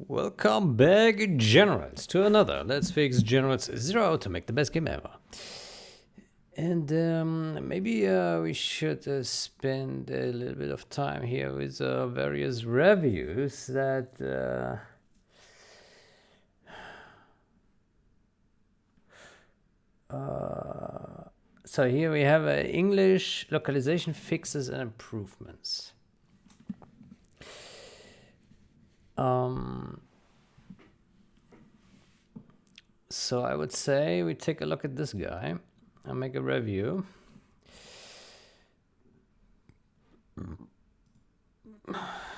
Welcome back, Generals, to another Let's Fix Generals Zero to make the best game ever. And maybe we should spend a little bit of time here with various reviews that so here we have English localization fixes and improvements. So I would say we take a look at this guy and make a review.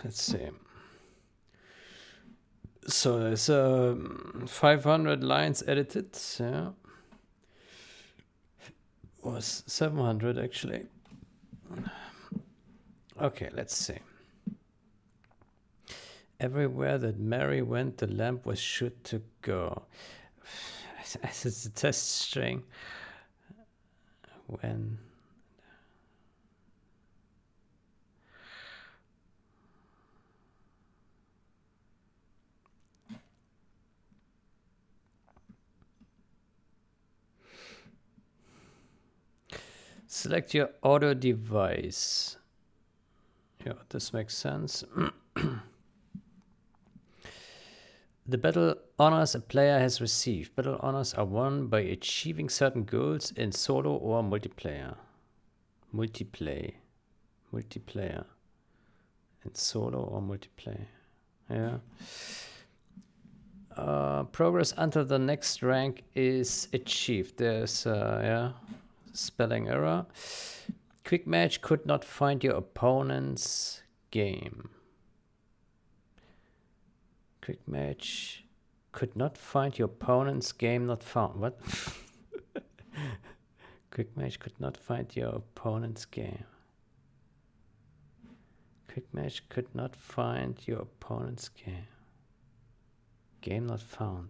Let's see. So there's 500 lines edited, yeah. Was 700 actually. Okay, let's see. Everywhere that Mary went, the lamp was sure to go. As it's a test string. When select your audio device. Yeah, this makes sense. The battle honors a player has received. Battle honors are won by achieving certain goals in solo or multiplayer. Multiplayer. In solo or multiplayer. Yeah. Progress until the next rank is achieved. There's spelling error. Quick match could not find your opponent's game. Quick match could not find your opponent's game not found. What? Quick match could not find your opponent's game. Quick match could not find your opponent's game. Game not found.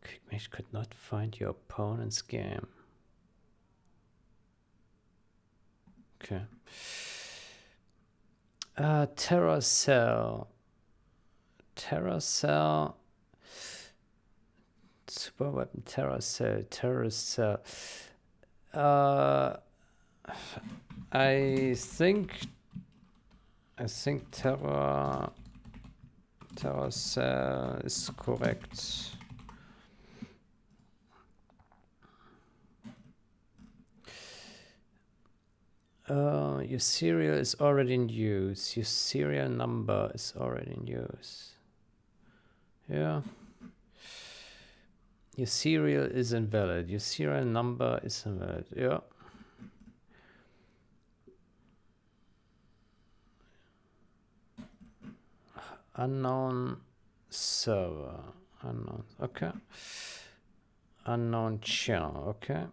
Quick match could not find your opponent's game. Okay. Terror Cell. Super weapon Terror Cell. Terrorist Cell. I think Terror Cell is correct. Your serial is already in use. Your serial number is already in use. Yeah. Your serial is invalid. Your serial number is invalid. Yeah. Unknown server. Unknown. Okay. Unknown channel. Okay.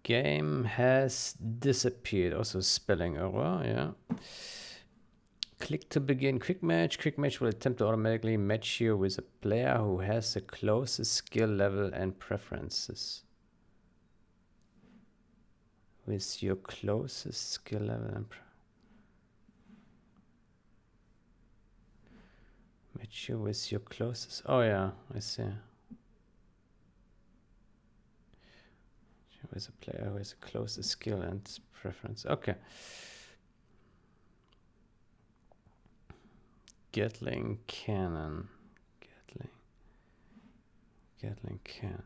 Game has disappeared. Also spelling error. Yeah. Click to begin quick match. Quick match will attempt to automatically match you with a player who has the closest skill level and preferences. With your closest skill level and match you with your closest. Oh yeah, I see. With a player who has the closest skill and preference. Okay. Gatling cannon. Gatling cannon.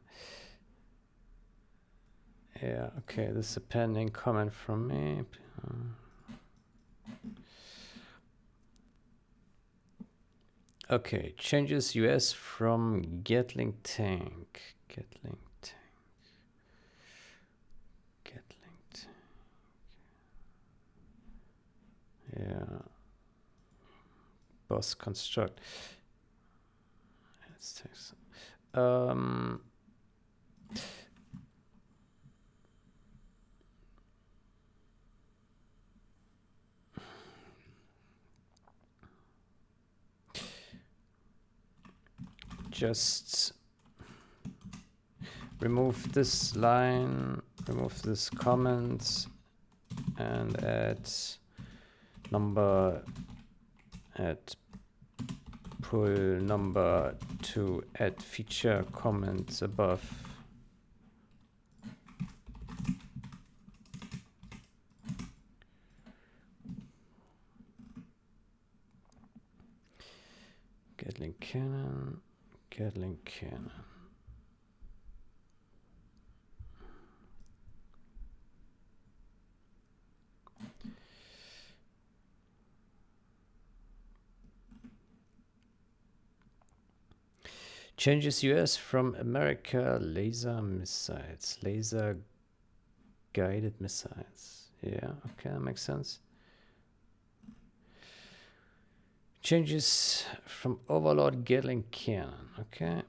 Yeah, okay, this is a pending comment from me. Okay, changes US from Gatling tank. Gatling tank. Yeah. Boss construct. Let's take some. Just remove this line, remove this comment, and add number, add pull number to add feature comments above. Gatling cannon, Gatling cannon. Changes US from America laser missiles, laser guided missiles. Yeah, okay, that makes sense. Changes from Overlord Gatling cannon, okay.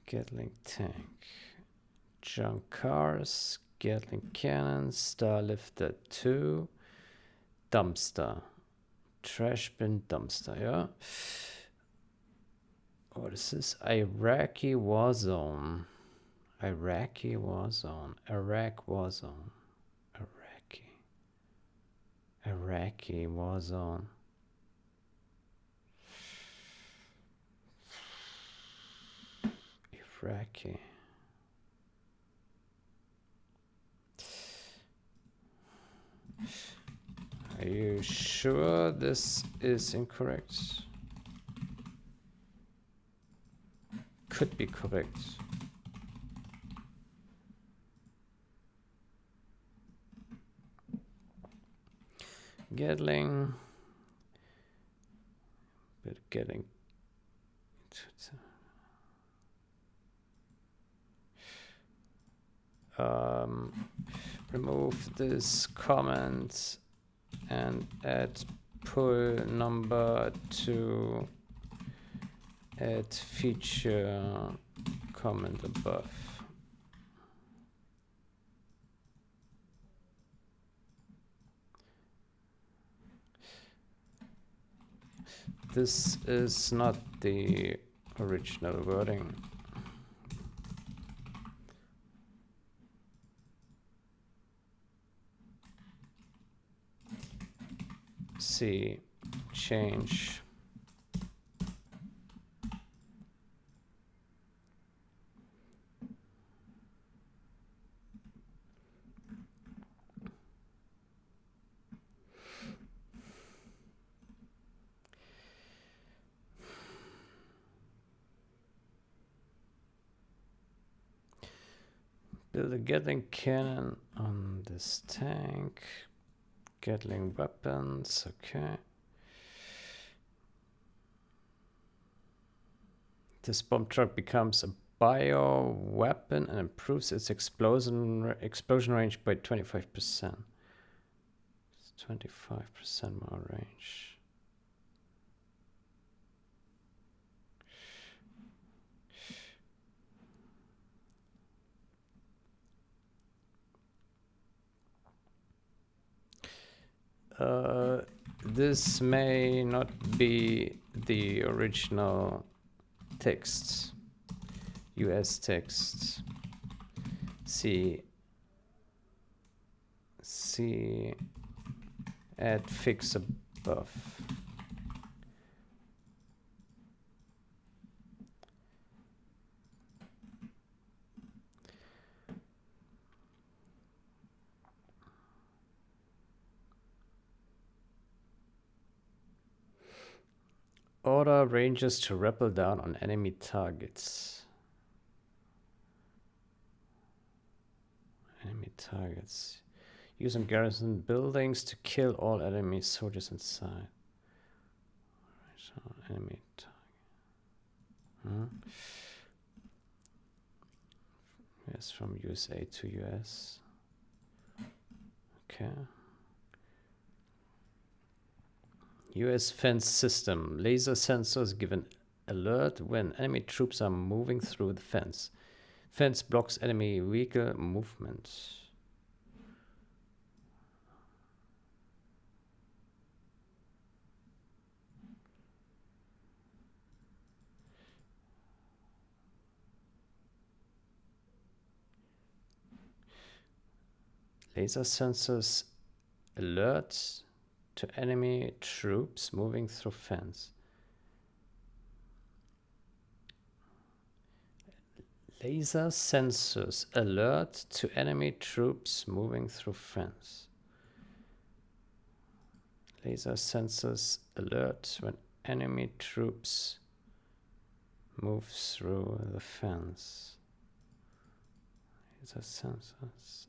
Gatling tank, junk cars, Gatling cannons, Starlifter 2, dumpster, trash bin dumpster, yeah. What is this? Iraqi war zone. Iraqi war zone. Iraq war zone. Iraqi war zone. Iraqi. Are you sure this is incorrect? Could be correct. Gatling. But getting. Remove this comment and add pull number to add feature comment above. This is not the original wording. C, change. Build a Gatling cannon on this tank. Gatling weapons, okay. This bomb truck becomes a bio weapon and improves its explosion range by 25%. 25% more range. This may not be the original text, US text. C, add fix above. Order rangers to rappel down on enemy targets. Enemy targets. Use on garrison buildings to kill all enemy soldiers inside. So enemy target. Yes, from USA to US. Okay. US fence system. Laser sensors give an alert when enemy troops are moving through the fence. Fence blocks enemy vehicle movement. Laser sensors alert to enemy troops moving through fence. Laser sensors alert to enemy troops moving through fence. Laser sensors alert when enemy troops move through the fence. Laser sensors.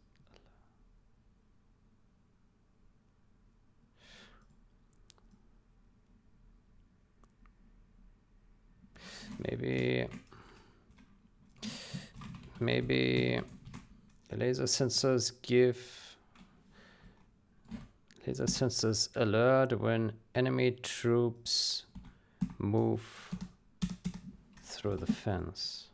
Maybe laser sensors alert when enemy troops move through the fence.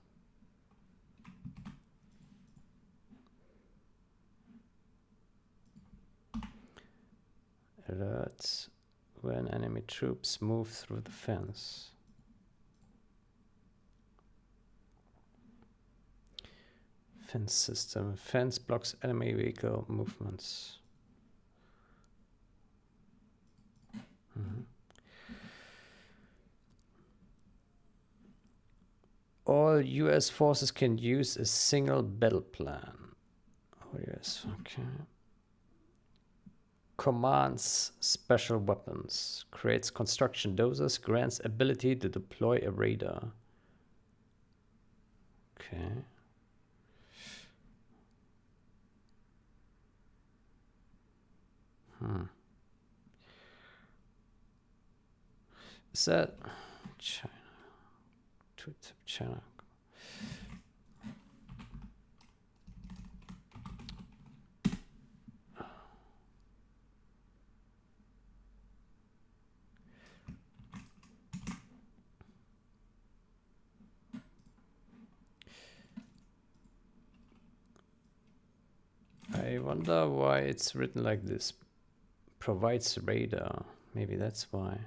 Alerts when enemy troops move through the fence. Fence system. Fence blocks enemy vehicle movements. All US forces can use a single battle plan. Oh yes, okay. Commands special weapons. Creates construction dozers. Grants ability to deploy a radar. Okay. Is that China? Tweets of China. I wonder why it's written like this. Provides radar. Maybe that's why.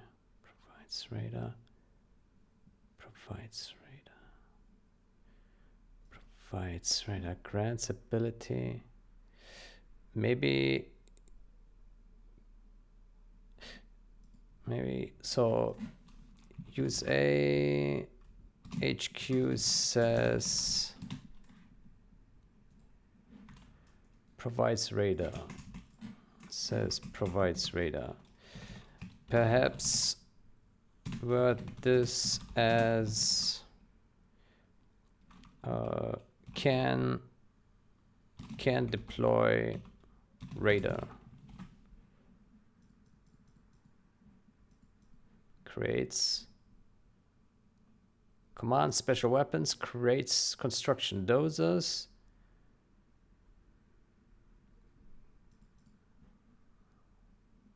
Provides radar. Provides radar. Provides radar. Grants ability. Maybe so. USA HQ says provides radar. Says provides radar. Perhaps word this as can deploy radar. Creates command special weapons. Creates construction dozers.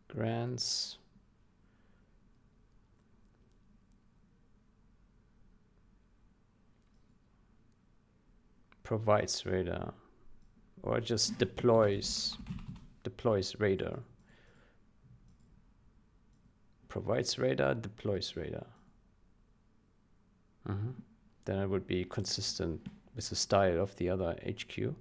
Grants provides radar, or just deploys radar. Provides radar, deploys radar. Then it would be consistent with the style of the other HQ.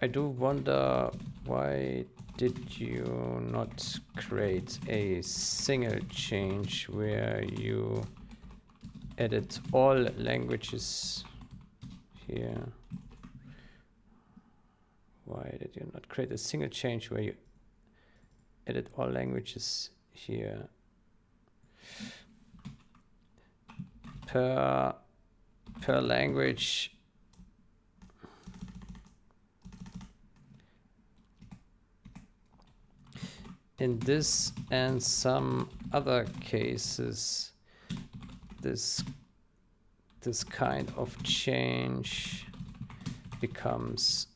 I do wonder, why did you not create a single change where you edit all languages here? Why did you not create a single change where you edit all languages here? Per language. In this and some other cases, this kind of change becomes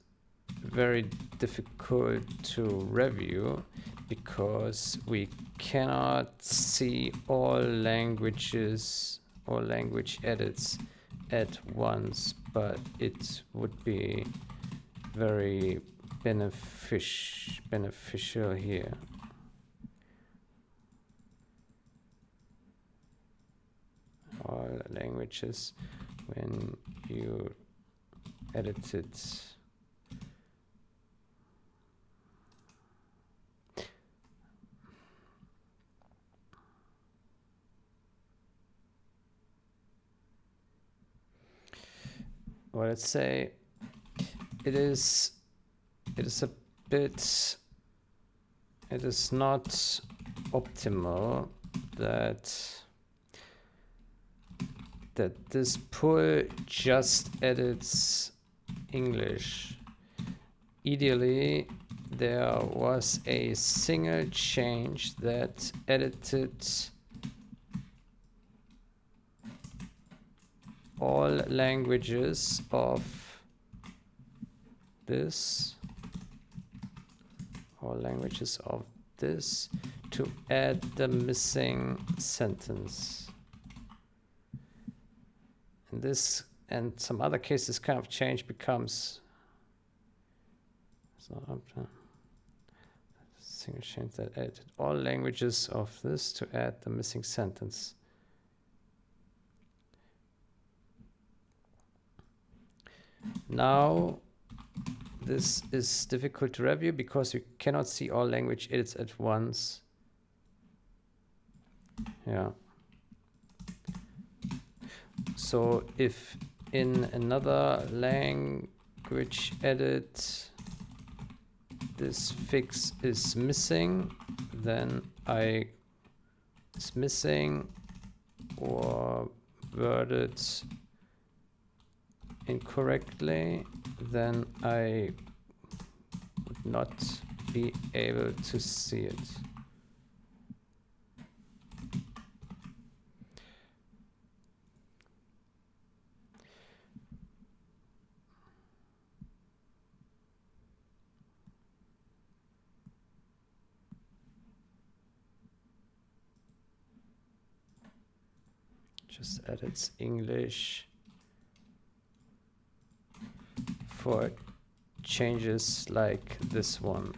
very difficult to review, because we cannot see all languages or language edits at once, but it would be very beneficial here. All languages when you edit it. Well, let's say it is a bit, it is not optimal that this pull just edits English. Ideally, there was a single change that edited all languages of this, all languages of this, to add the missing sentence. And this and some other cases kind of change becomes, it's not up to single change that edited all languages of this to add the missing sentence. Now, this is difficult to review because you cannot see all language edits at once. Yeah. So if in another language edit this fix is missing, then it's missing or worded incorrectly, then I would not be able to see it. Just edits English for changes like this one.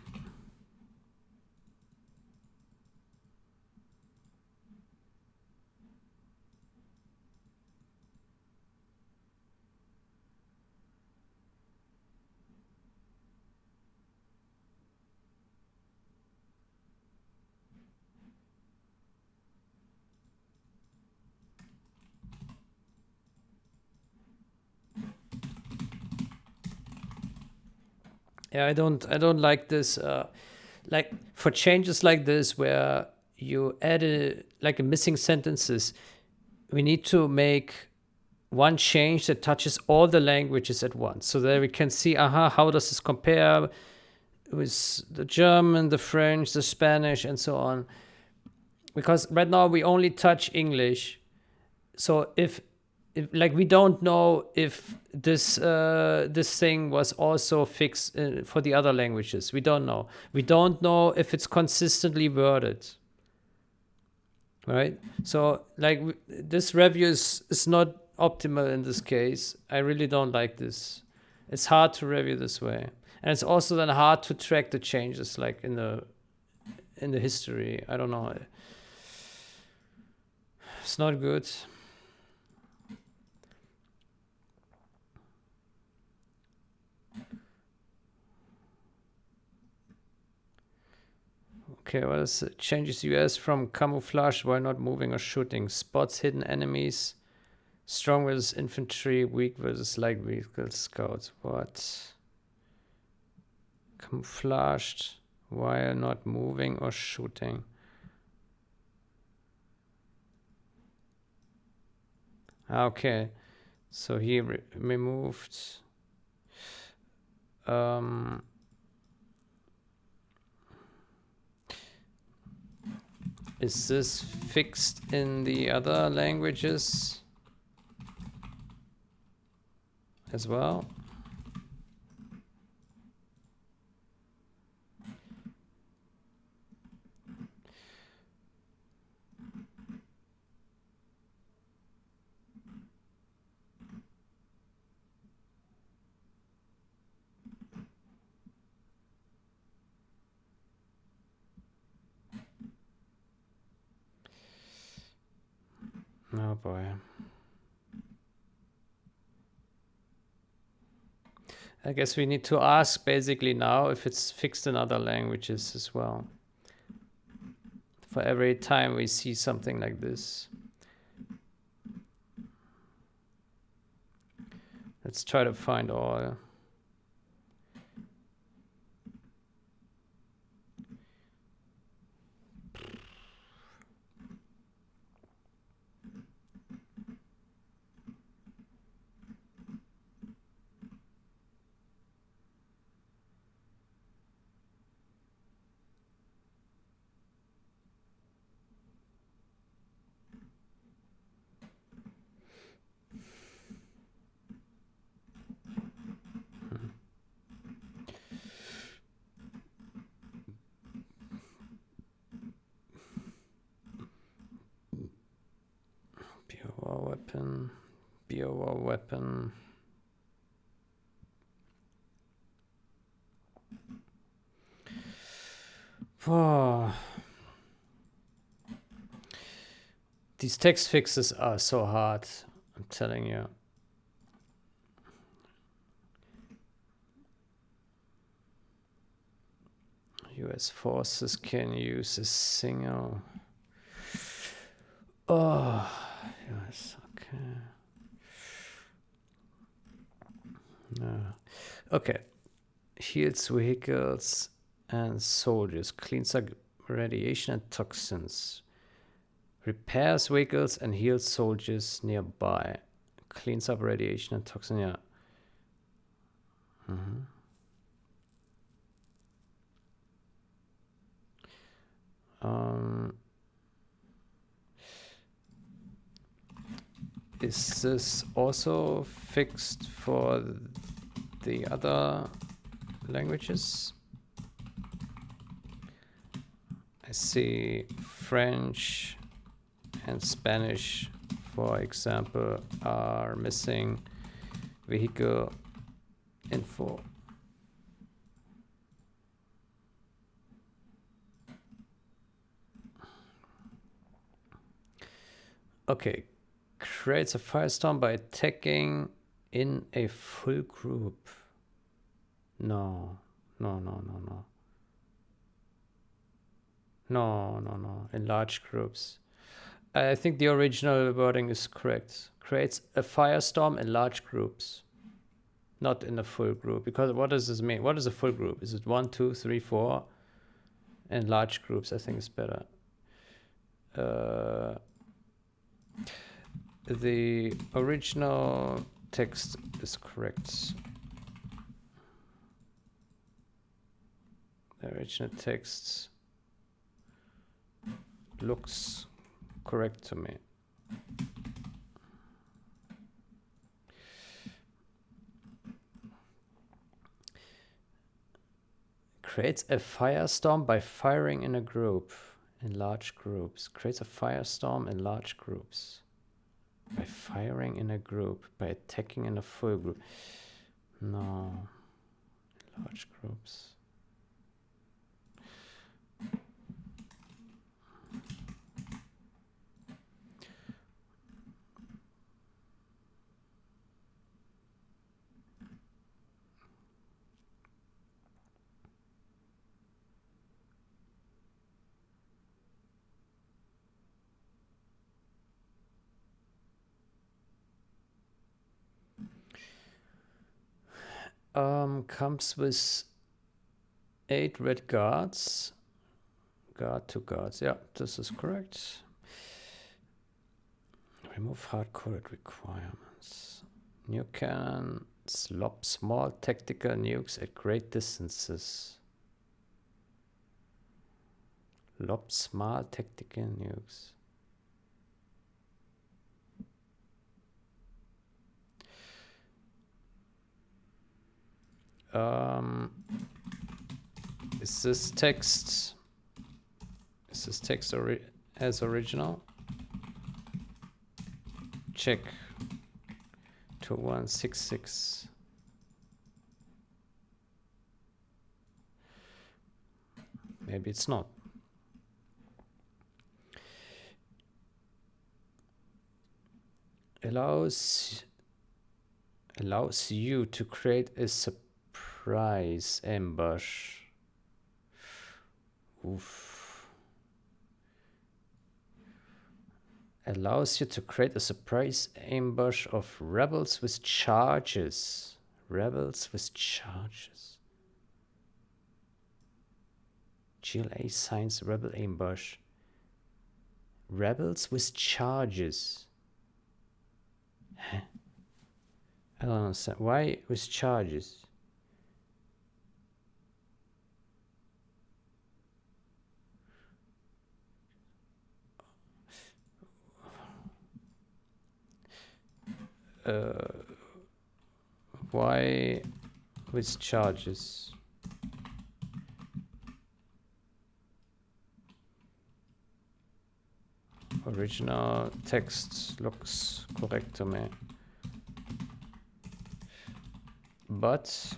Yeah, I don't like this. Like for changes like this, where you add like a missing sentences, we need to make one change that touches all the languages at once, so that we can see, how does this compare with the German, the French, the Spanish, and so on. Because right now we only touch English, so if like we don't know if this thing was also fixed for the other languages. We don't know. We don't know if it's consistently worded. Right? So like this review is not optimal in this case. I really don't like this. It's hard to review this way. And it's also then hard to track the changes like in the history. I don't know. It's not good. Okay, what is it? Changes US from camouflage while not moving or shooting. Spots hidden enemies. Strong versus infantry. Weak versus light vehicle scouts. What? Camouflaged while not moving or shooting. Okay. So he removed. Is this fixed in the other languages as well? Oh boy. I guess we need to ask basically now if it's fixed in other languages as well. For every time we see something like this. Let's try to find all. Biowar weapon. Biowar weapon. Oh. These text fixes are so hard, I'm telling you. US forces can use a single. Oh, yes, okay. No. Okay. Heals vehicles and soldiers. Cleans up radiation and toxins. Repairs vehicles and heals soldiers nearby. Cleans up radiation and toxin, yeah. Is this also fixed for the other languages? I see French and Spanish, for example, are missing vehicle info. Okay, creates a firestorm by attacking in a full group. No. In large groups. I think the original wording is correct. Creates a firestorm in large groups. Not in a full group. Because what does this mean? What is a full group? Is it 1, 2, 3, 4? And large groups, I think is better. The original text is correct. The original text looks correct to me. Creates a firestorm by firing in a group, in large groups. Creates a firestorm in large groups. By firing in a group, by attacking in a full group. No, large groups. Comes with 8 red guards. Guard to guards. Yeah, this is correct. Remove hard-coded requirements. New cannon. Lob small tactical nukes at great distances. Lob small tactical nukes. Is this text as original? Check. 2166. Maybe it's not. allows you to create a surprise ambush. Oof. Allows you to create a surprise ambush of rebels with charges. Rebels with charges. GLA signs rebel ambush. Rebels with charges. Huh? I don't understand. Why with charges? Why with charges? Original text looks correct to me. But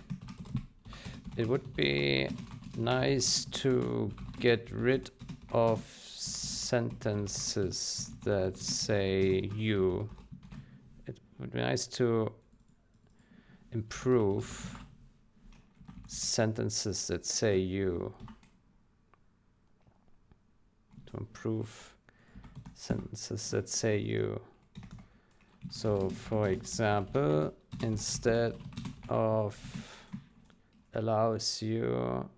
it would be nice to get rid of sentences that say you. It would be nice to improve sentences that say you. To improve sentences that say you. So for example, instead of allows you,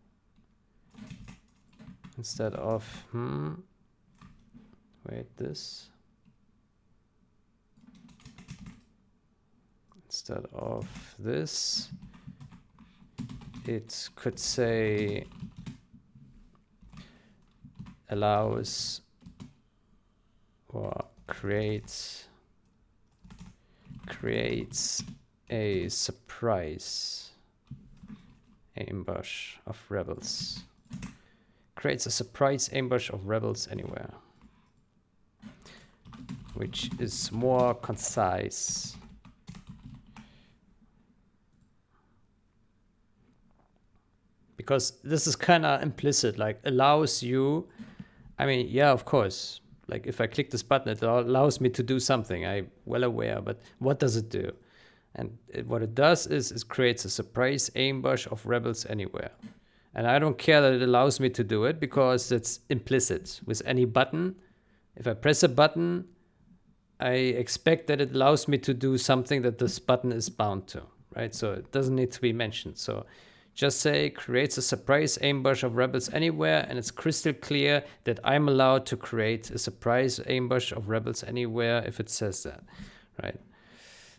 instead of wait, this, instead of this, it could say allows or creates a surprise ambush of rebels. Creates a surprise ambush of rebels anywhere, which is more concise. Because this is kind of implicit, like allows you. I mean, yeah, of course. Like if I click this button, it allows me to do something. I'm well aware, but what does it do? And what it does is it creates a surprise ambush of rebels anywhere. And I don't care that it allows me to do it because it's implicit. With any button, if I press a button, I expect that it allows me to do something that this button is bound to, right? So it doesn't need to be mentioned. So just say creates a surprise ambush of rebels anywhere, and it's crystal clear that I'm allowed to create a surprise ambush of rebels anywhere if it says that, right?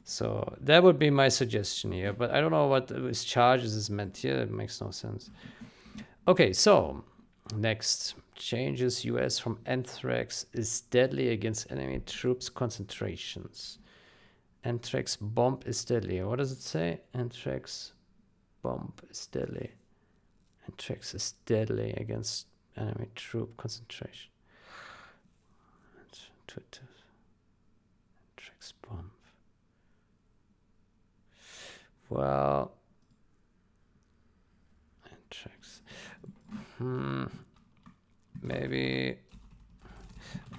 So that would be my suggestion here, but I don't know what with charges is meant here. It makes no sense. Okay, so next. Changes US from anthrax is deadly against enemy troops concentrations. Anthrax bomb is deadly. What does it say? Anthrax bomb is deadly. Anthrax is deadly against enemy troop concentration. Anthrax bomb. Well, anthrax. Maybe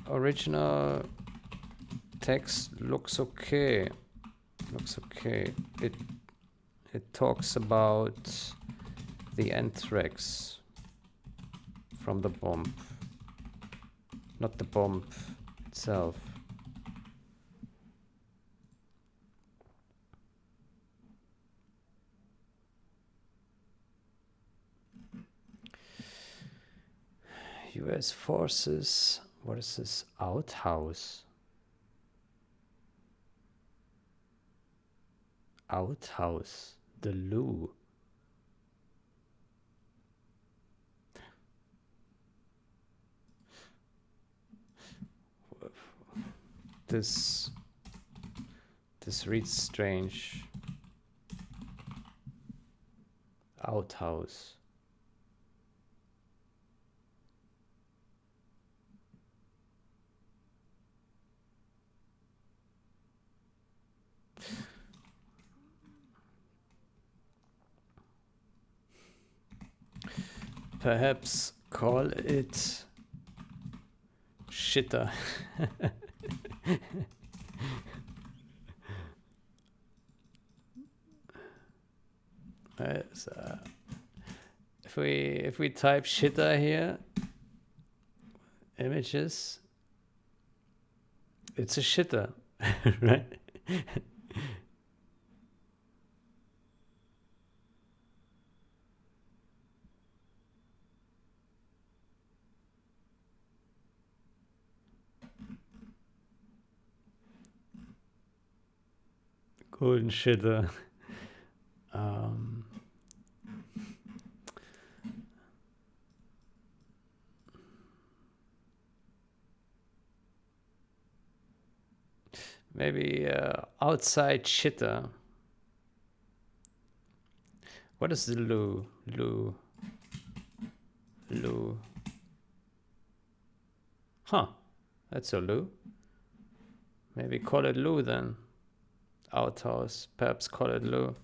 original text looks okay. Looks okay. It talks about the anthrax from the bomb, not the bomb itself. US forces, what is this? Outhouse. Outhouse, the loo. This reads strange. Outhouse. Perhaps call it shitter. Right, so if we type shitter here, images, it's a shitter, right? Golden shitter. Maybe outside shitter. What is the loo? Loo. Huh. That's a loo. Maybe call it loo then. Outhouse. Perhaps call it loo.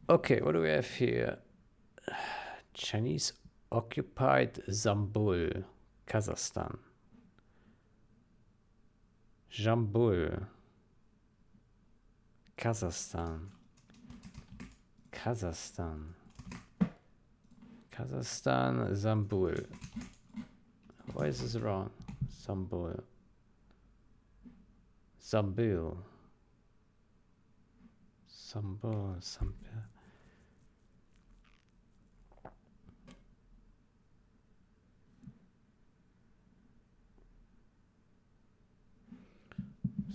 Okay, what do we have here? Chinese occupied Zambul, Kazakhstan. Jambul, Kazakhstan. Kazakhstan, Zambul. Why is this wrong? Zambul. Zambil. Zambul.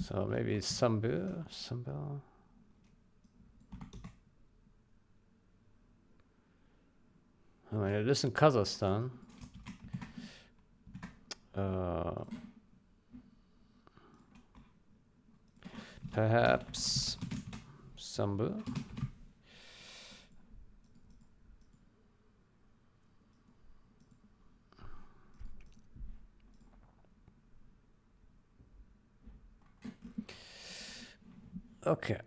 So maybe Sambil. I mean, it is in Kazakhstan. Perhaps Sambil. Okay.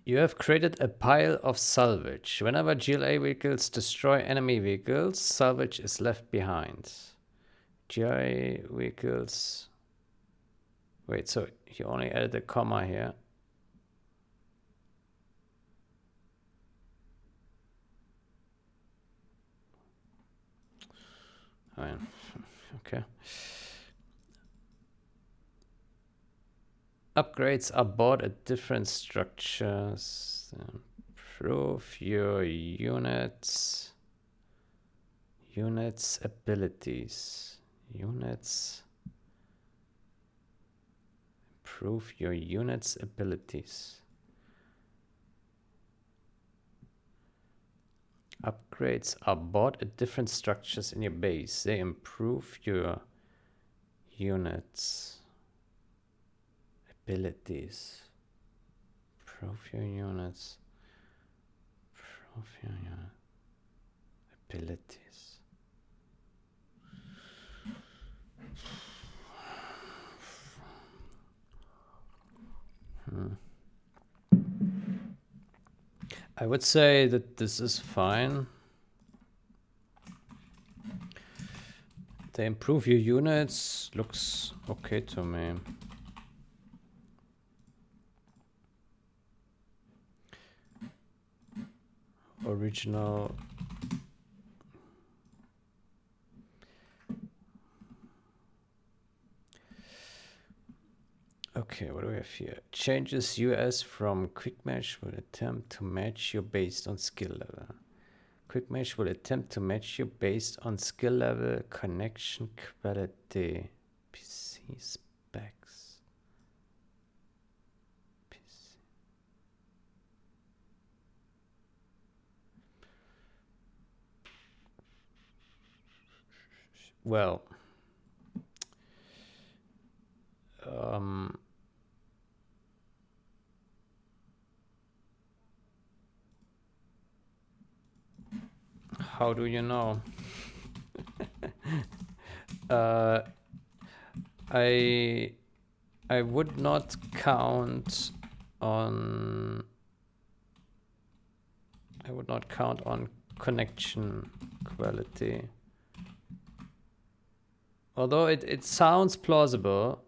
You have created a pile of salvage. Whenever GLA vehicles destroy enemy vehicles, salvage is left behind. GLA vehicles. Wait, so you only added a comma here. I mean, okay. Upgrades are bought at different structures. Improve your units. Abilities. Improve your units' abilities. Upgrades are bought at different structures in your base. They improve your units' abilities. Improve your units. Abilities. I would say that this is fine. They improve your units. Looks okay to me. Original. Okay, what do we have here? Changes US from quick match will attempt to match you based on skill level. Quick match will attempt to match you based on skill level, connection quality, PC specs. PC. Well, how do you know? I would not count on connection quality. Although it sounds plausible,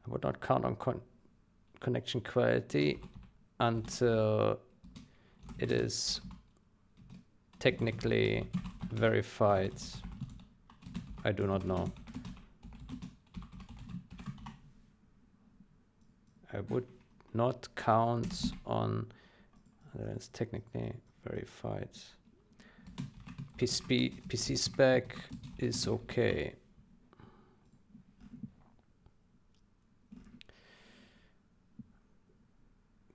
I would not count on connection quality until it is technically verified. I do not know. I would not count on that it's technically verified. PC spec is okay.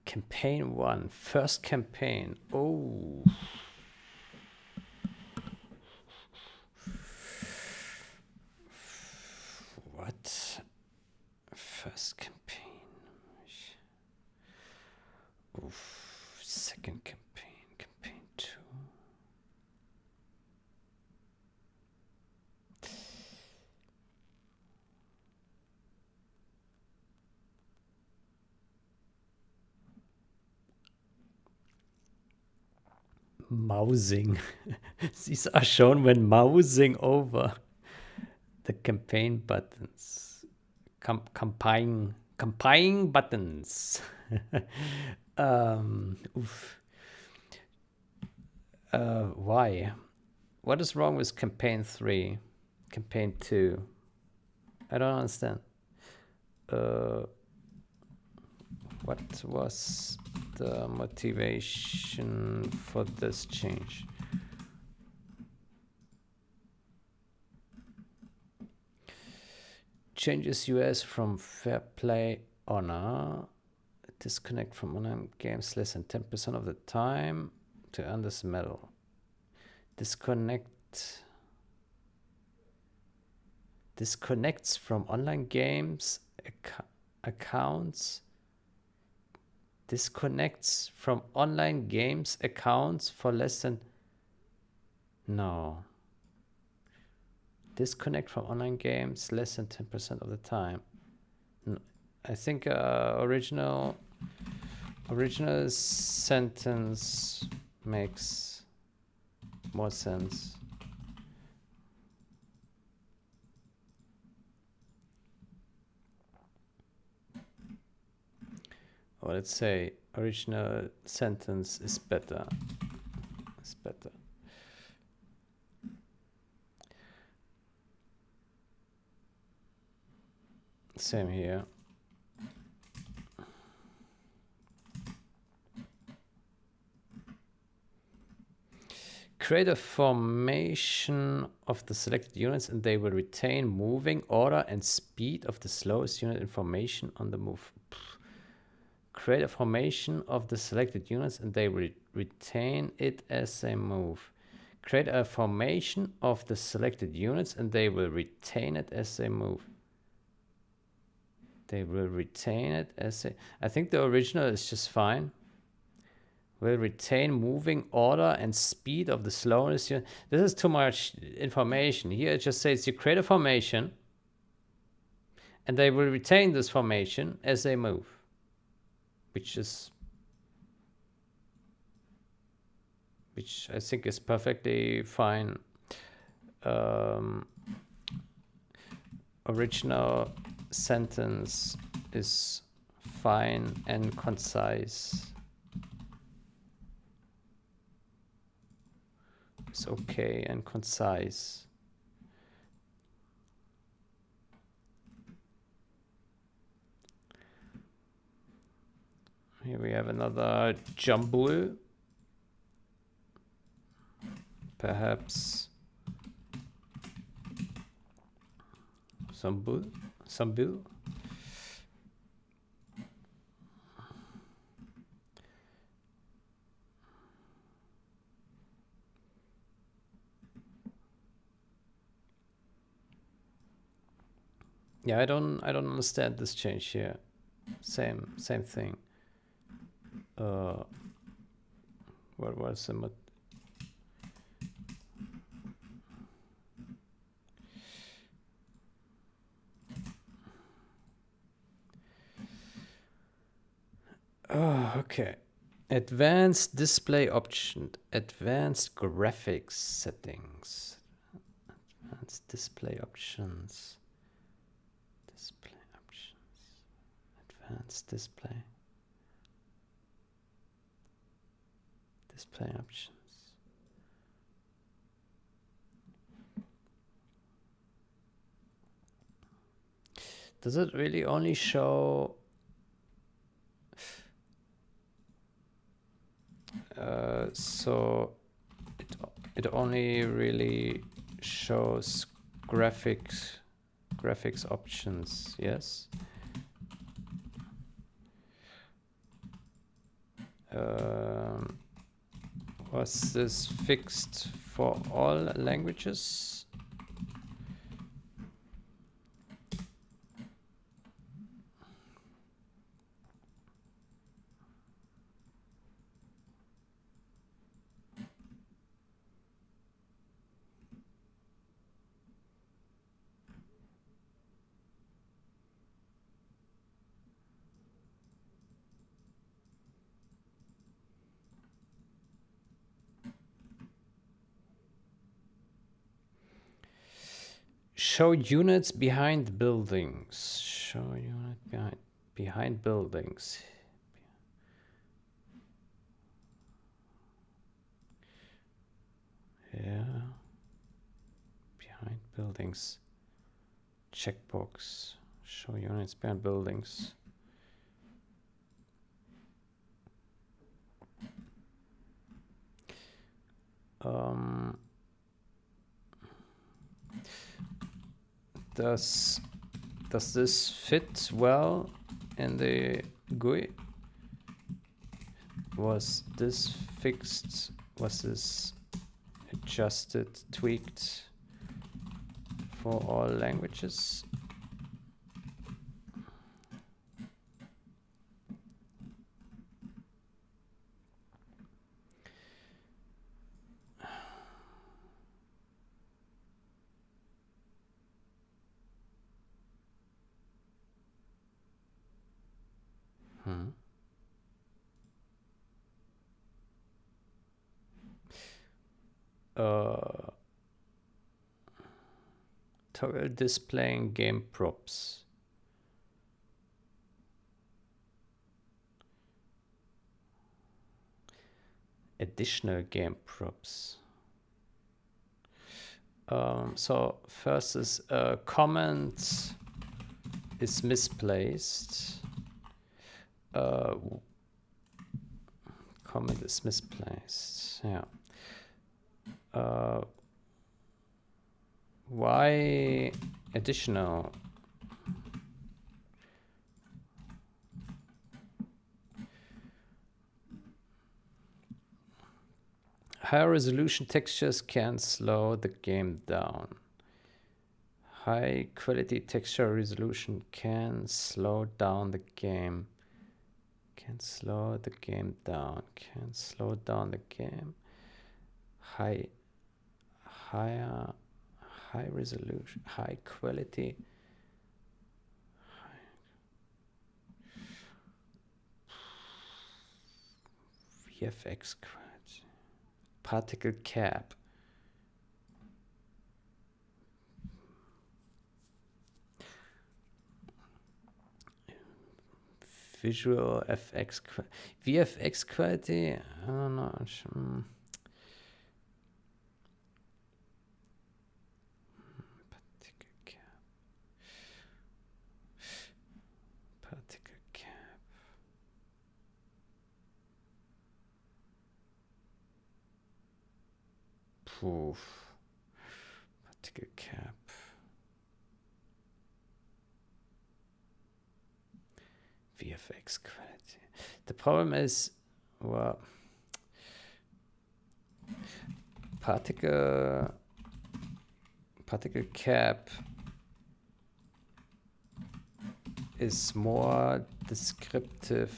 Campaign 1, first campaign. Oh. What? First campaign. Oof. Second campaign. Campaign 2. Mousing. These are shown when mousing over the campaign buttons. Campaign buttons. Oof. Why? What is wrong with campaign 3? Campaign 2? I don't understand. What was the motivation for this change? Changes US from Fair Play Honor. Disconnect from online games less than 10% of the time to earn this medal. Disconnects from online games accounts. Disconnects from online games accounts for less than. No. Disconnect from online games less than 10% of the time. I think original sentence makes more sense. Or let's say original sentence is better. It's better. Same here. Create a formation of the selected units and they will retain moving order and speed of the slowest unit information on the move. Create a formation of the selected units and they will retain it as they move. Create a formation of the selected units and they will retain it as they move. They will retain it as they... I think the original is just fine. Will retain moving order and speed of the slowness. This is too much information. Here it just says you create a formation and they will retain this formation as they move. Which I think is perfectly fine. Original sentence is fine and concise. It's okay and concise. Here we have another jumble. Perhaps some bill. Yeah, I don't understand this change here. Same thing. What was the Oh, okay. Advanced display option, advanced graphics settings, advanced display options, advanced display options. Does it really only show so it only really shows graphics options, yes? Was this fixed for all languages? Show units behind buildings. Show unit behind buildings. Yeah. Behind buildings. Checkbox. Show units behind buildings. Does this fit well in the GUI? Was this fixed? Was this adjusted, tweaked for all languages? Toggle displaying game props. Additional game props. So first is comment is misplaced. Comment is misplaced. Yeah. Why additional? Higher resolution textures can slow the game down. High quality texture resolution can slow down the game. Can slow the game down. Can slow down the game. High resolution, high quality. VFX quality. Particle cap. Visual FX VFX quality. I don't know. Particle cap. Poof. Particle cap. VFX quality. The problem is, well, particle cap is more descriptive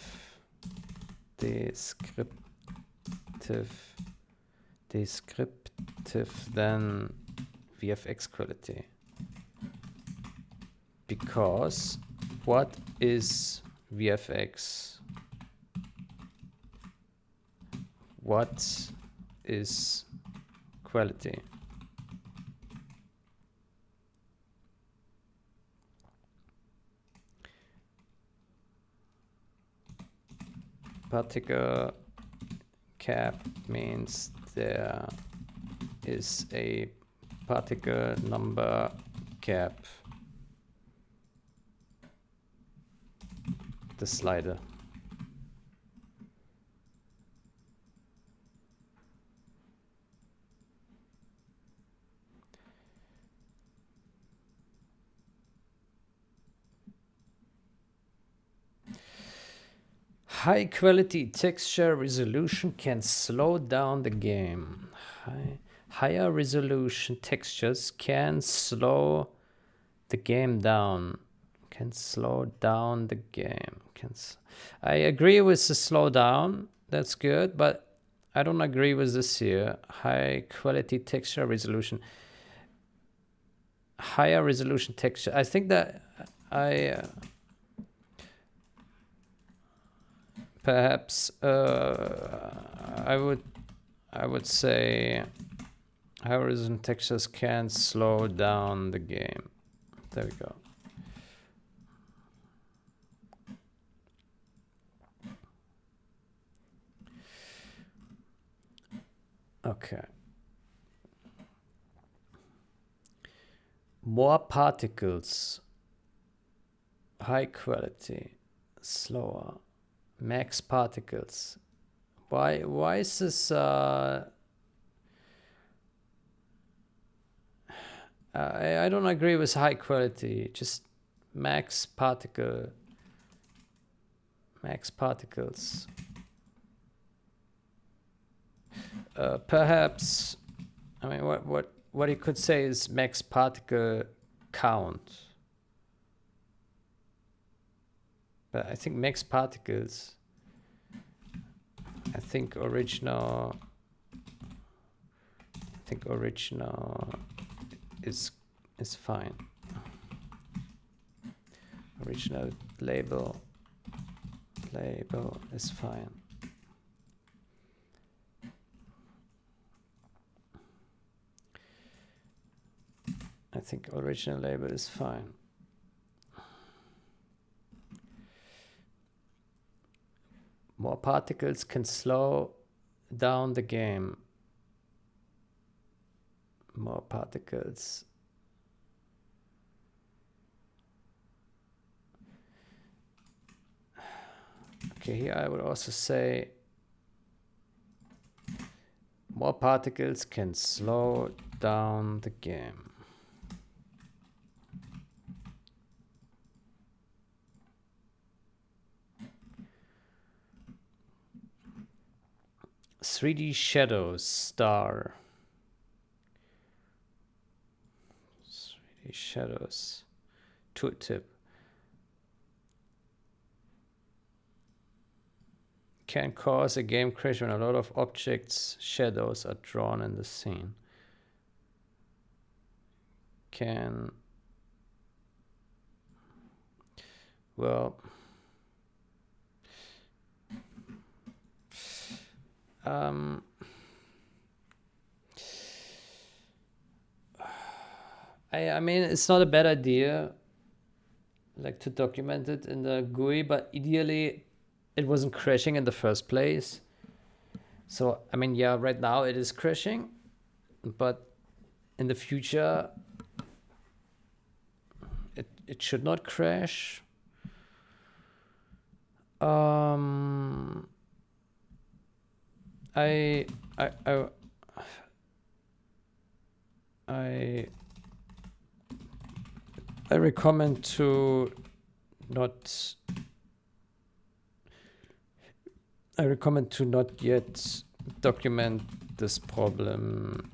than VFX quality, because what is VFX what is quality? Particle cap means there is a particle number cap. The slider. High quality texture resolution can slow down the game. Higher resolution textures can slow the game down. Can slow down the game. I agree with the slow down. That's good, but I don't agree with this here. High quality texture resolution. Higher resolution texture. I think that perhaps I would say higher resolution textures can slow down the game. There we go. Okay. More particles. High quality. Slower. Max particles. Why is this I don't agree with high quality, just max particles. Perhaps, I mean, what you could say is max particle count. But I think max particles, I think original is fine. Original label is fine. I think original label is fine. More particles can slow down the game. More particles. Okay, here I would also say more particles can slow down the game. 3D shadows star. 3D shadows tooltip. Can cause a game crash when a lot of objects, shadows are drawn in the scene. Can, well, I mean, it's not a bad idea, like, to document it in the GUI, but ideally it wasn't crashing in the first place. So, I mean, yeah, right now it is crashing, but in the future it should not crash. I recommend to not yet document this problem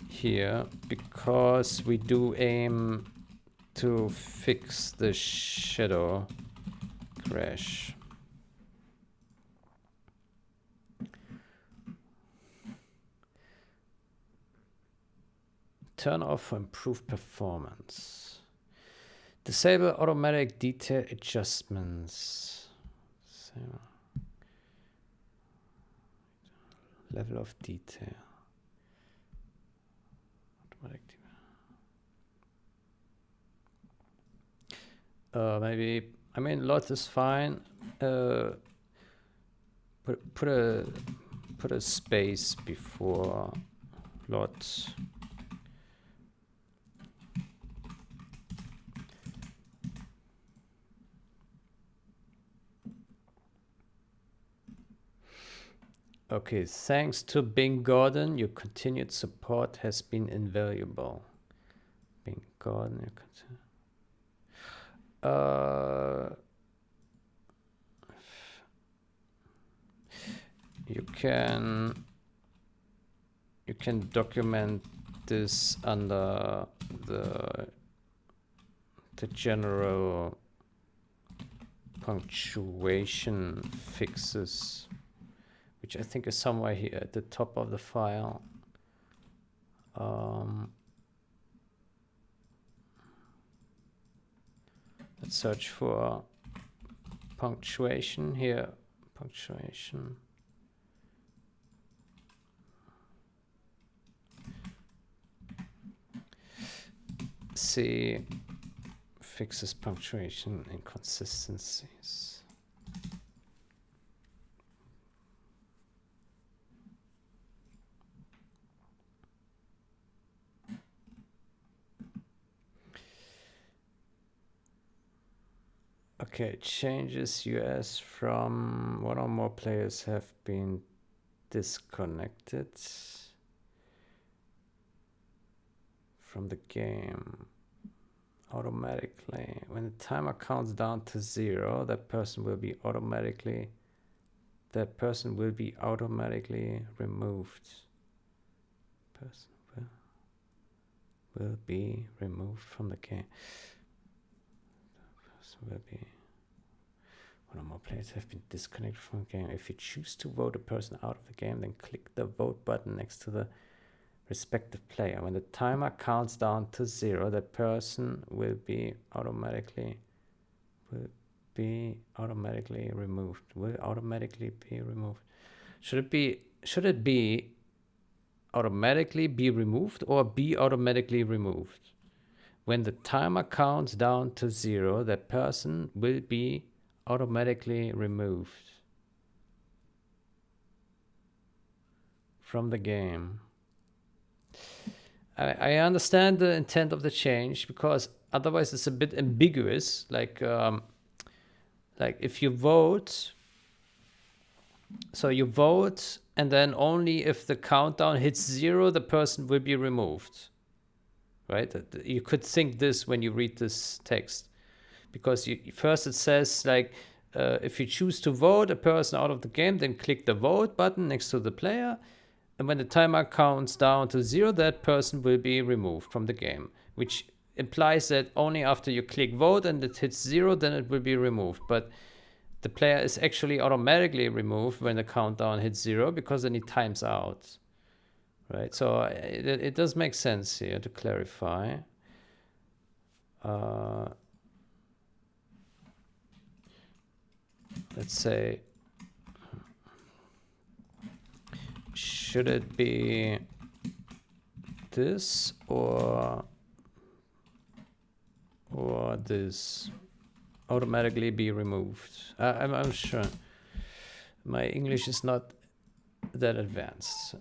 here, because we do aim to fix the shadow crash. Turn off for improved performance. Disable automatic detail adjustments. So, Level of detail. Automatic. Maybe, I mean, lot is fine. Put a space before lot. Okay, thanks to Bing Gordon, your continued support has been invaluable. Bing Gordon, you can document this under the general punctuation fixes, which I think is somewhere here at the top of the file. Let's search for punctuation here. Punctuation. See, fixes punctuation inconsistencies. Okay, changes US from one or more players have been disconnected from the game automatically. When the timer counts down to 0, that person will be automatically removed. Person will be removed from the game. Will be one or more players have been disconnected from the game. If you choose to vote a person out of the game, then click the vote button next to the respective player. When the timer counts down to 0, that person will be automatically removed. Will automatically be removed. Should it be automatically be removed or be automatically removed? When the timer counts down to 0, that person will be automatically removed from the game. I understand the intent of the change, because otherwise it's a bit ambiguous. Like if you vote, so you vote, and then only if the countdown hits 0, the person will be removed. Right? You could think this when you read this text, because first it says like, if you choose to vote a person out of the game, then click the vote button next to the player, and when the timer counts down to 0, that person will be removed from the game, which implies that only after you click vote and it hits 0, then it will be removed. But the player is actually automatically removed when the countdown hits 0, because then he times out. Right, so it does make sense here to clarify. Let's say, should it be this or this? Automatically be removed. I'm sure my English is not that advanced.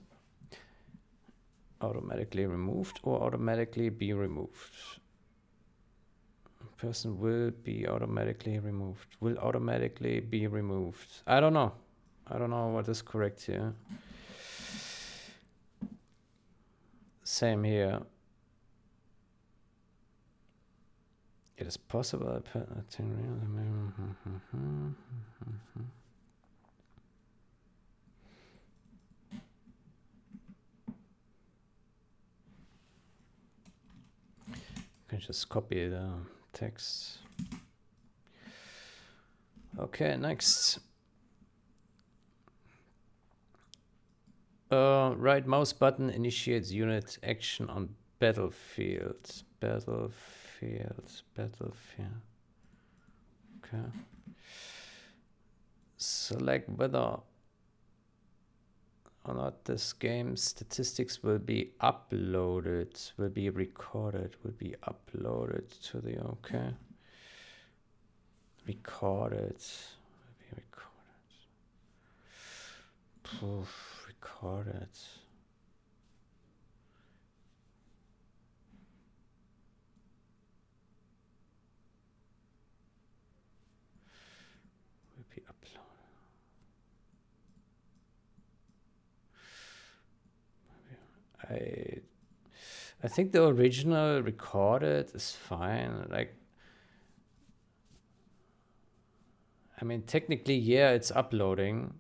Automatically removed or automatically be removed? Person will be automatically removed. Will automatically be removed. I don't know. I don't know what is correct here. Same here. It is possible. You can just copy the text. Okay, next. Right mouse button initiates unit action on battlefield. Battlefield. Okay. Select whether or not this game statistics will be uploaded, will be recorded, will be uploaded to the, okay. Recorded, will be recorded. Poof, recorded. Will be uploaded. I think the original recorded is fine. Like, I mean, technically, yeah, it's uploading,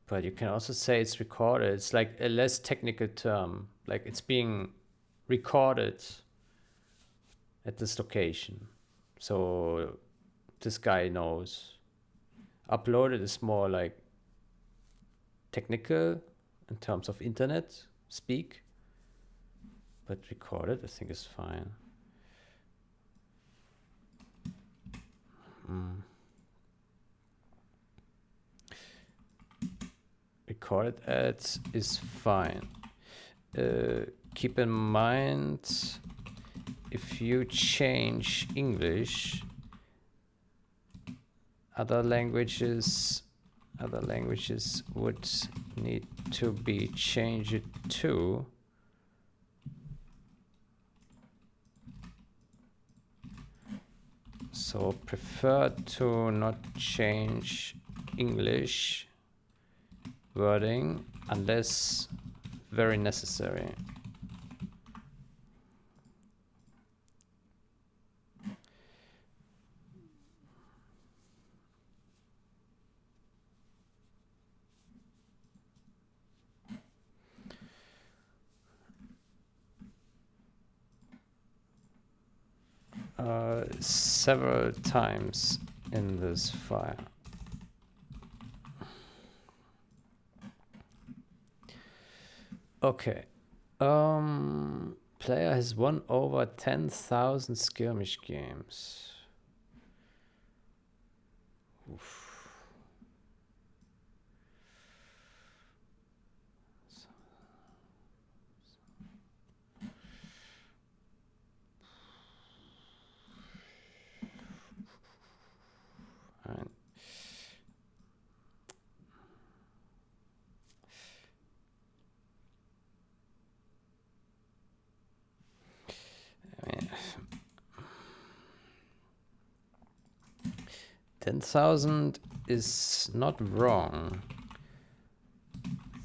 but you can also say it's recorded. It's like a less technical term. Like it's being recorded at this location. So this guy knows. Uploaded is more like technical in terms of internet speak. But recorded, I think, is fine. Recorded ads is fine. Keep in mind, if you change English, other languages would need to be changed too. So prefer to not change English wording unless very necessary. Several times in this file. Okay. Player has won over 10,000 skirmish games. Oof. Right. I mean, 10,000 is not wrong.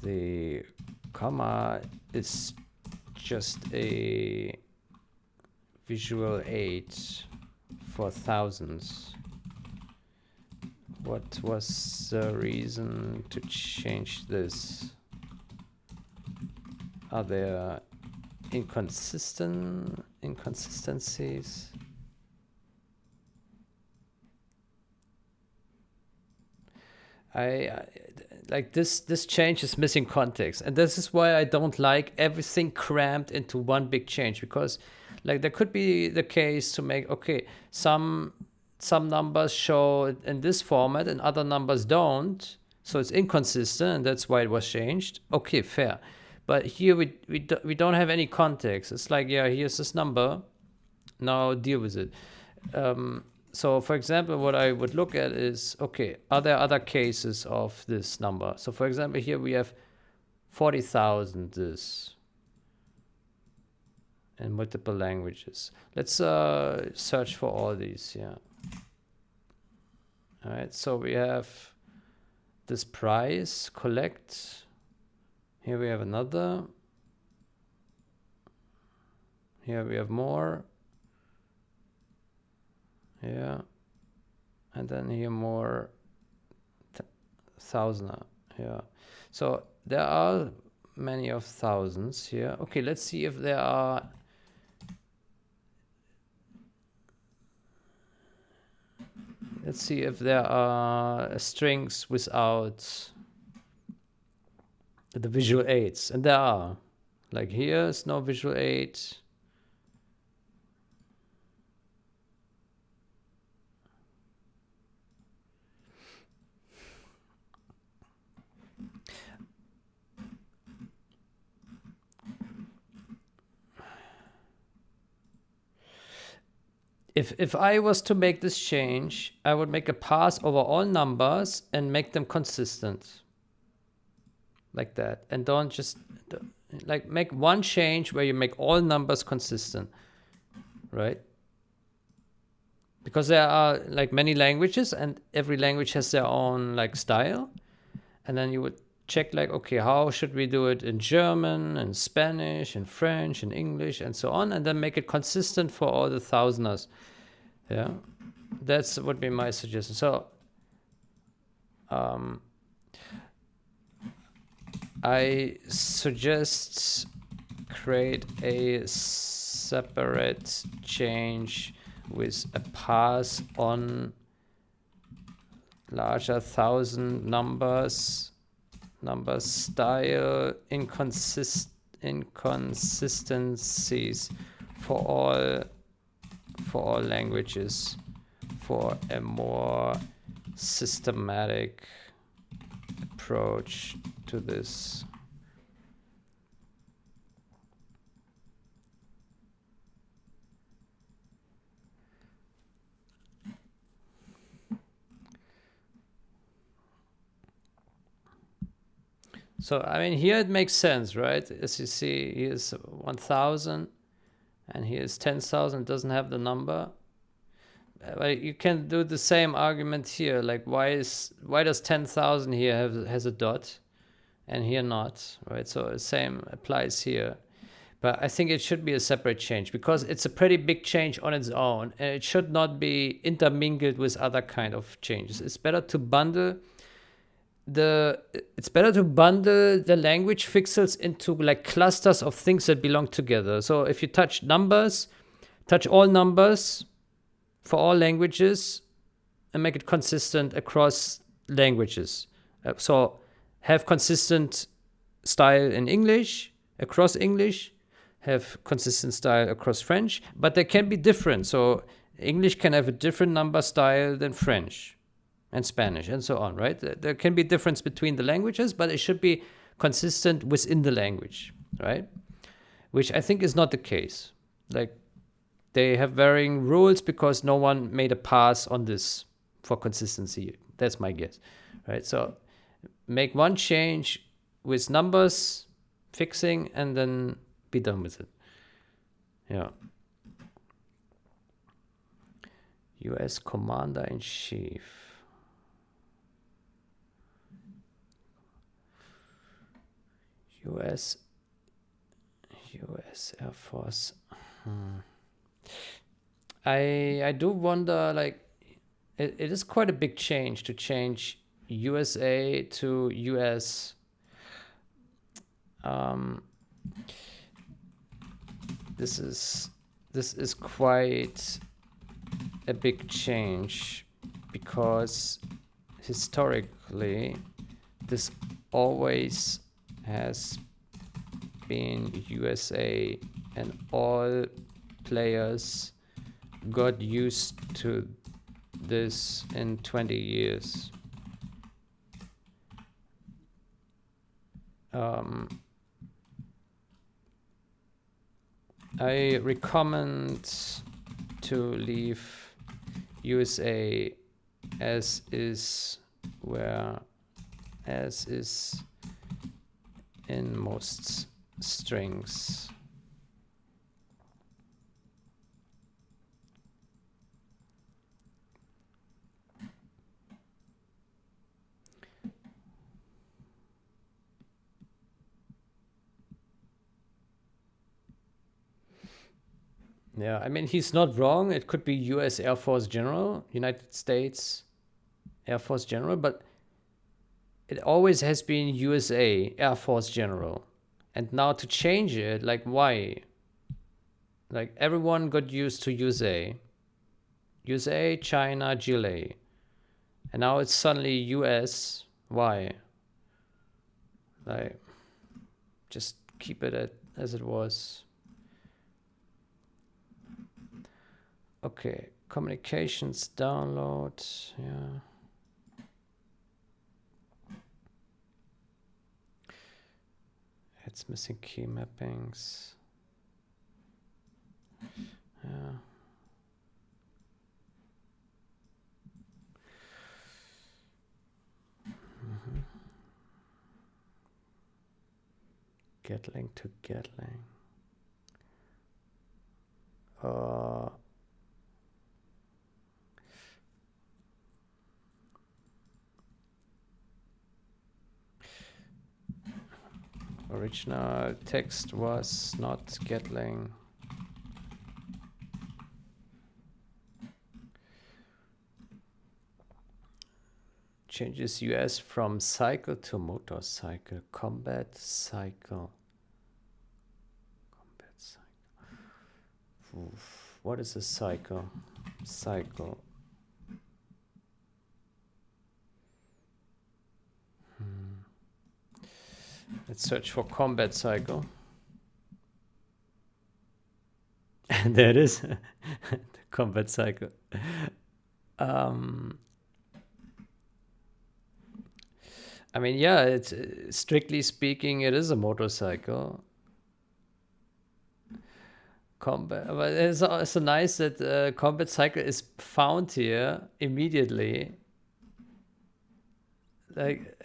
The comma is just a visual aid for thousands. What was the reason to change this? Are there inconsistencies? I like this change is missing context, and this is why I don't like everything crammed into one big change, because like there could be the case to make, okay, some numbers show in this format and other numbers don't, so it's inconsistent and that's why it was changed. Okay, fair. But here we don't have any context. It's like, yeah, here's this number, now deal with it. So for example, what I would look at is, okay, are there other cases of this number? So for example, here we have 40,000 this in multiple languages. Let's search for all these, yeah. All right, so we have this price, collect. Here we have another. Here we have more. Yeah. And then here more thousands. Yeah. So there are many of thousands here. Okay, let's see if there are strings without the visual aids, and there are. Like here's no visual aid. if I was to make this change, I would make a pass over all numbers and make them consistent. Like that. And don't just like make one change where you make all numbers consistent, right? Because there are like many languages and every language has their own like style. And then you would check like, okay, how should we do it in German, in Spanish, in French, in English, and so on, and then make it consistent for all the thousanders. Yeah, that's would be my suggestion. So I suggest create a separate change with a pass on larger thousand numbers, number style inconsistencies for all languages for a more systematic approach to this. So, I mean, here it makes sense, right? As you see, here's 1,000 and here's 10,000, doesn't have the number. But you can do the same argument here. Like, why does 10,000 here has a dot and here not, right? So the same applies here. But I think it should be a separate change because it's a pretty big change on its own and it should not be intermingled with other kind of changes. It's better to bundle the language pixels into like clusters of things that belong together. So if you touch all numbers for all languages and make it consistent across languages. So have consistent style in English, across English, have consistent style across French, but they can be different. So English can have a different number style than French and Spanish and so on, right? There can be difference between the languages, but it should be consistent within the language, right? Which I think is not the case. Like they have varying rules because no one made a pass on this for consistency. That's my guess, right? So make one change with numbers, fixing, and then be done with it. Yeah. US Commander-in-Chief. US Air Force. I do wonder, like, it is quite a big change to change USA to US. This is quite a big change because historically this always has been USA and all players got used to this in 20 years. I recommend to leave USA as is in most strings. Yeah, I mean, he's not wrong. It could be US Air Force General, United States Air Force General, but it always has been USA Air Force General. And now to change it, like, why? Like, everyone got used to USA, China, Chile. And now it's suddenly US. Why? Like, just keep it as it was. Okay, communications download, yeah. It's missing key mappings. Yeah. Gatling to Gatling. Original text was not Gatling. Changes US from cycle to motorcycle. Combat cycle. Combat cycle. Oof. What is a cycle? Cycle. Let's search for combat cycle. And there it is. The combat cycle. I mean, yeah, it's strictly speaking, it is a motorcycle. Combat, but it's also nice that combat cycle is found here immediately. Like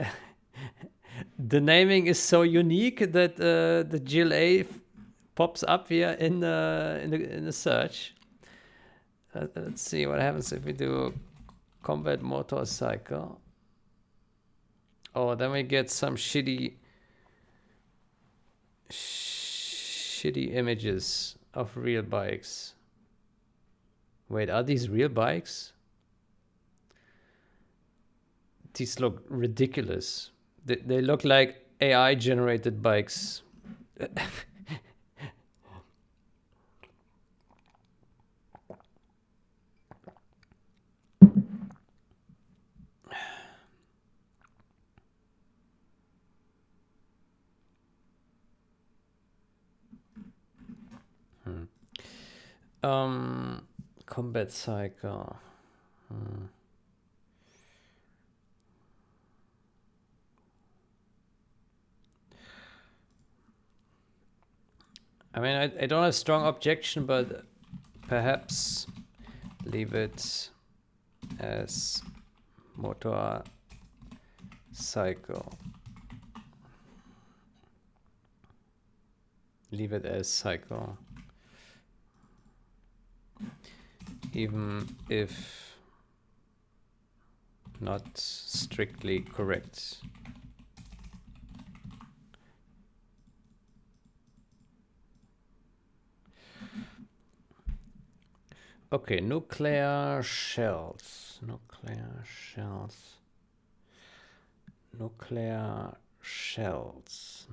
the naming is so unique that the GLA pops up here in the search. Let's see what happens if we do combat motorcycle. Oh, then we get some shitty images of real bikes. Wait, are these real bikes? These look ridiculous. They look like AI generated bikes. Combat cycle. I mean, I don't have strong objection, but perhaps leave it as motor cycle. Leave it as cycle. Even if not strictly correct. Okay, nuclear shells. Nuclear shells. Nuclear shells.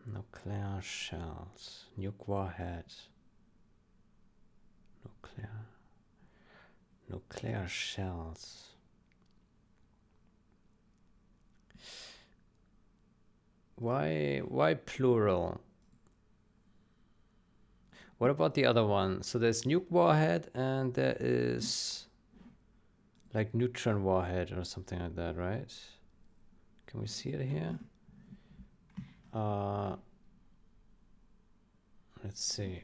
Nuclear shells. Nuke warhead. Nuclear shells. Why plural? What about the other one? So there's nuke warhead and there is like neutron warhead or something like that, right? Can we see it here? Let's see.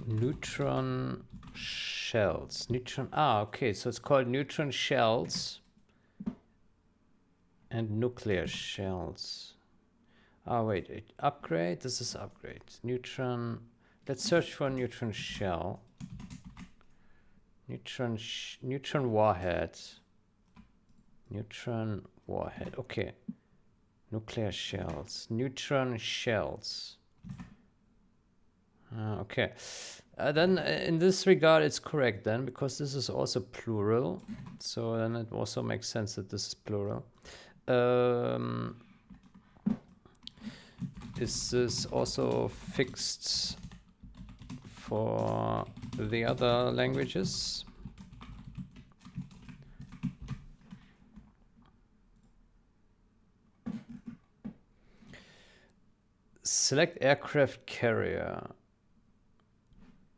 Neutron shells. Okay, so it's called neutron shells and nuclear shells. Wait, upgrade. This is upgrade. Neutron. Let's search for neutron shell. Neutron warhead. Neutron warhead. Okay. Nuclear shells. Neutron shells. Okay. Then in this regard, it's correct then, because this is also plural. So then it also makes sense that this is plural. Is this also fixed for the other languages? Select aircraft carrier.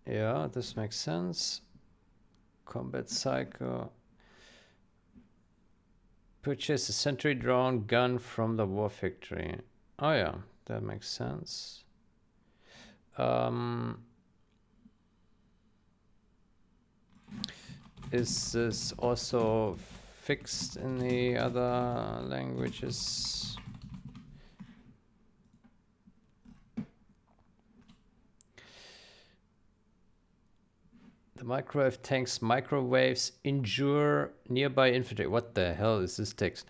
Yeah, this makes sense. Combat cycle. Purchase a sentry drone gun from the war factory. Oh yeah, that makes sense. Is this also fixed in the other languages? The microwave tanks microwaves injure nearby infantry. What the hell is this text?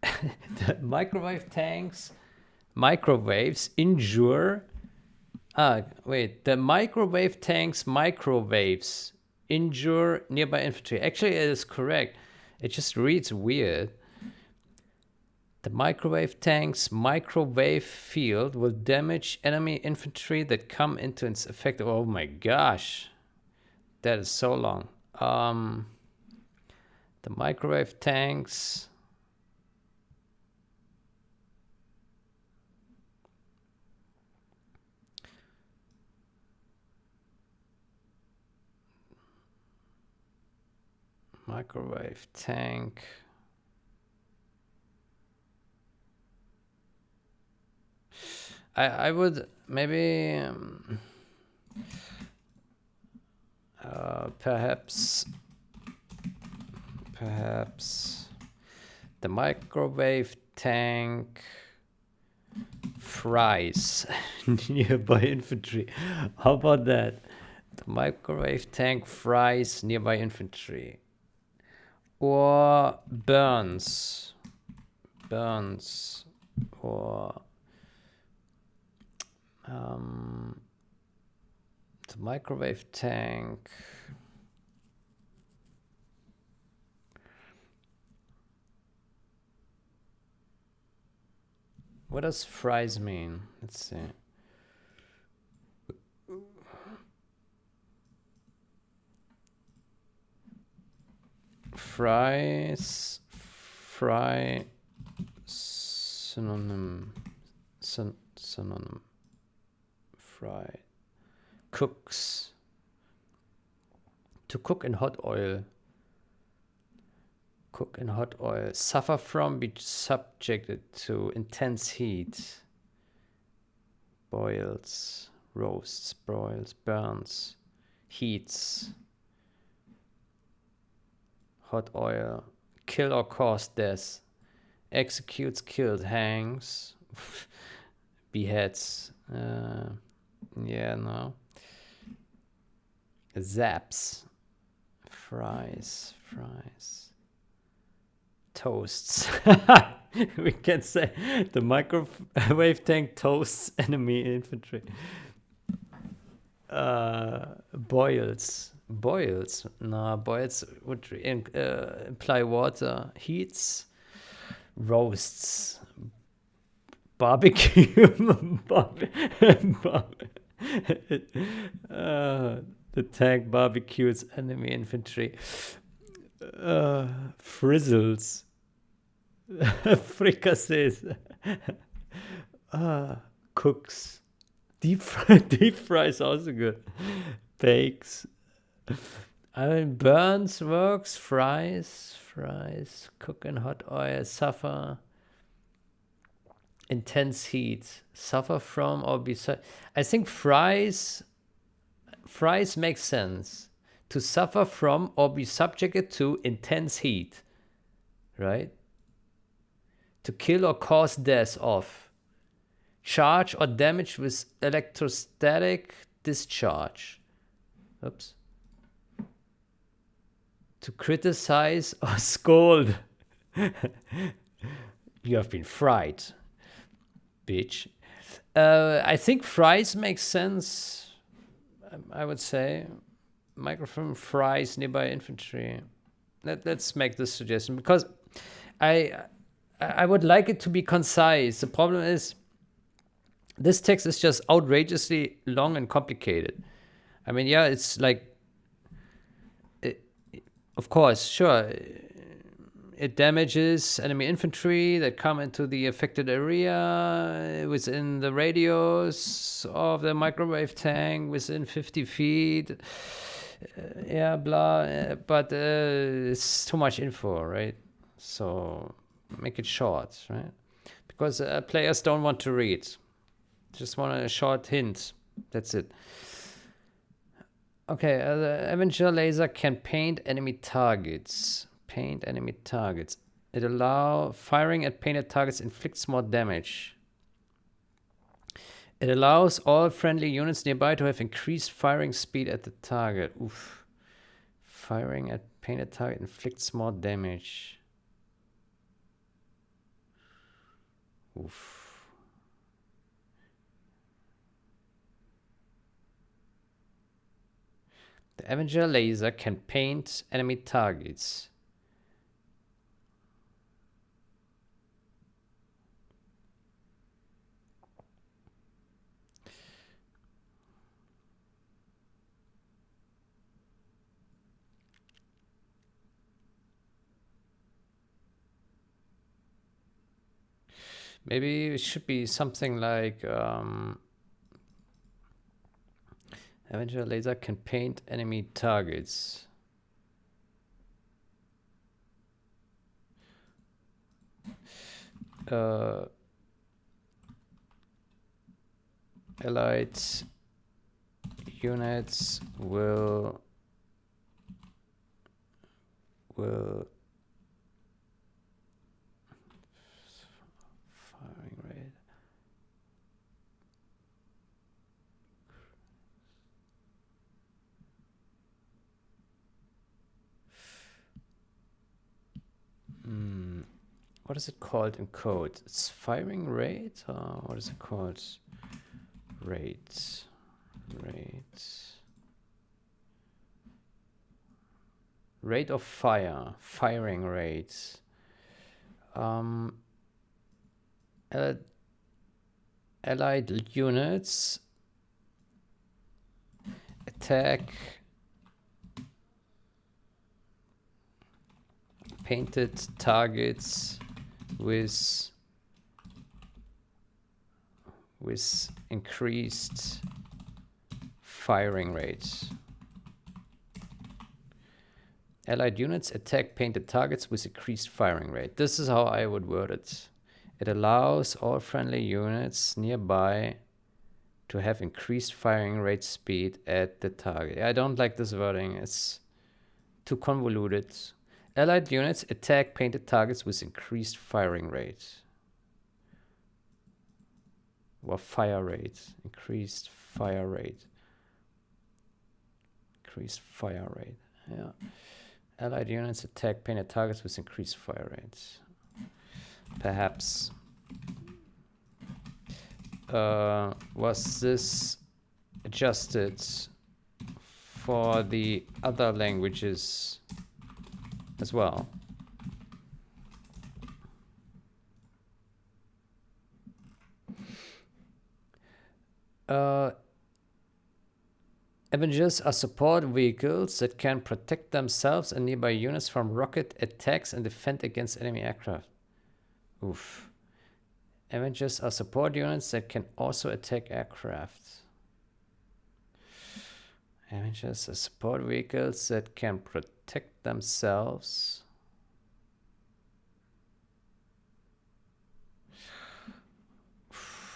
The microwave tanks microwaves injure. Wait. The microwave tanks microwaves injure nearby infantry. Actually, it is correct. It just reads weird. The microwave tank's microwave field will damage enemy infantry that come into its effect. Oh my gosh. That is so long. The microwave tanks. Microwave tank. I would maybe perhaps the microwave tank fries nearby infantry. How about that? The microwave tank fries nearby infantry. Or burns. Or the microwave tank. What does fries mean? Let's see. Fry, synonym. Fry. Cooks. To cook in hot oil. Cook in hot oil. Suffer from, be subjected to intense heat. Boils, roasts, broils, burns, heats. Hot oil. Kill or cause death. Executes, killed, hangs. Beheads. Yeah, no. Zaps. Fries. Toasts. We can say the microwave tank toasts enemy infantry. Boils. No, boils would imply water. Heats. Roasts. Barbecue. The tank barbecues enemy infantry. Frizzles. Fricassees. Cooks. Deep fries also good. Bakes. I mean, burns, works, fries, cook in hot oil, suffer intense heat, suffer from or be. I think fries make sense. To suffer from or be subjected to intense heat, right? To kill or cause death of. Charge or damage with electrostatic discharge. Oops. To criticize or scold. You have been fried, bitch. I think fries make sense. I would say microphone fries nearby infantry. Let's make this suggestion because I would like it to be concise. The problem is this text is just outrageously long and complicated. I mean, yeah, it's like, of course, sure, it damages enemy infantry that come into the affected area within the radius of the microwave tank within 50 feet. Yeah, blah, but it's too much info, right? So make it short, right? Because players don't want to read. Just want a short hint. That's it. Okay, the Avenger laser can paint enemy targets. It allows firing at painted targets inflicts more damage. It allows all friendly units nearby to have increased firing speed at the target. Oof. Firing at painted target inflicts more damage. Oof. The Avenger laser can paint enemy targets. Maybe it should be something like Avenger laser can paint enemy targets. Allied units will firing rate. What is it called in code? It's firing rate, or what is it called? Rate. Rate of fire. Firing rate. Allied units attack painted targets with increased firing rates. Allied units attack painted targets with increased firing rate. This is how I would word it. It allows all friendly units nearby to have increased firing rate speed at the target. I don't like this wording. It's too convoluted. Allied units attack painted targets with increased firing rate. Or fire rate. Increased fire rate. Increased fire rate. Yeah. Allied units attack painted targets with increased fire rates. Perhaps. Was this adjusted for the other languages as well? Avengers are support vehicles that can protect themselves and nearby units from rocket attacks and defend against enemy aircraft. Oof. Avengers are support units that can also attack aircraft. Avengers are support vehicles that can protect themselves.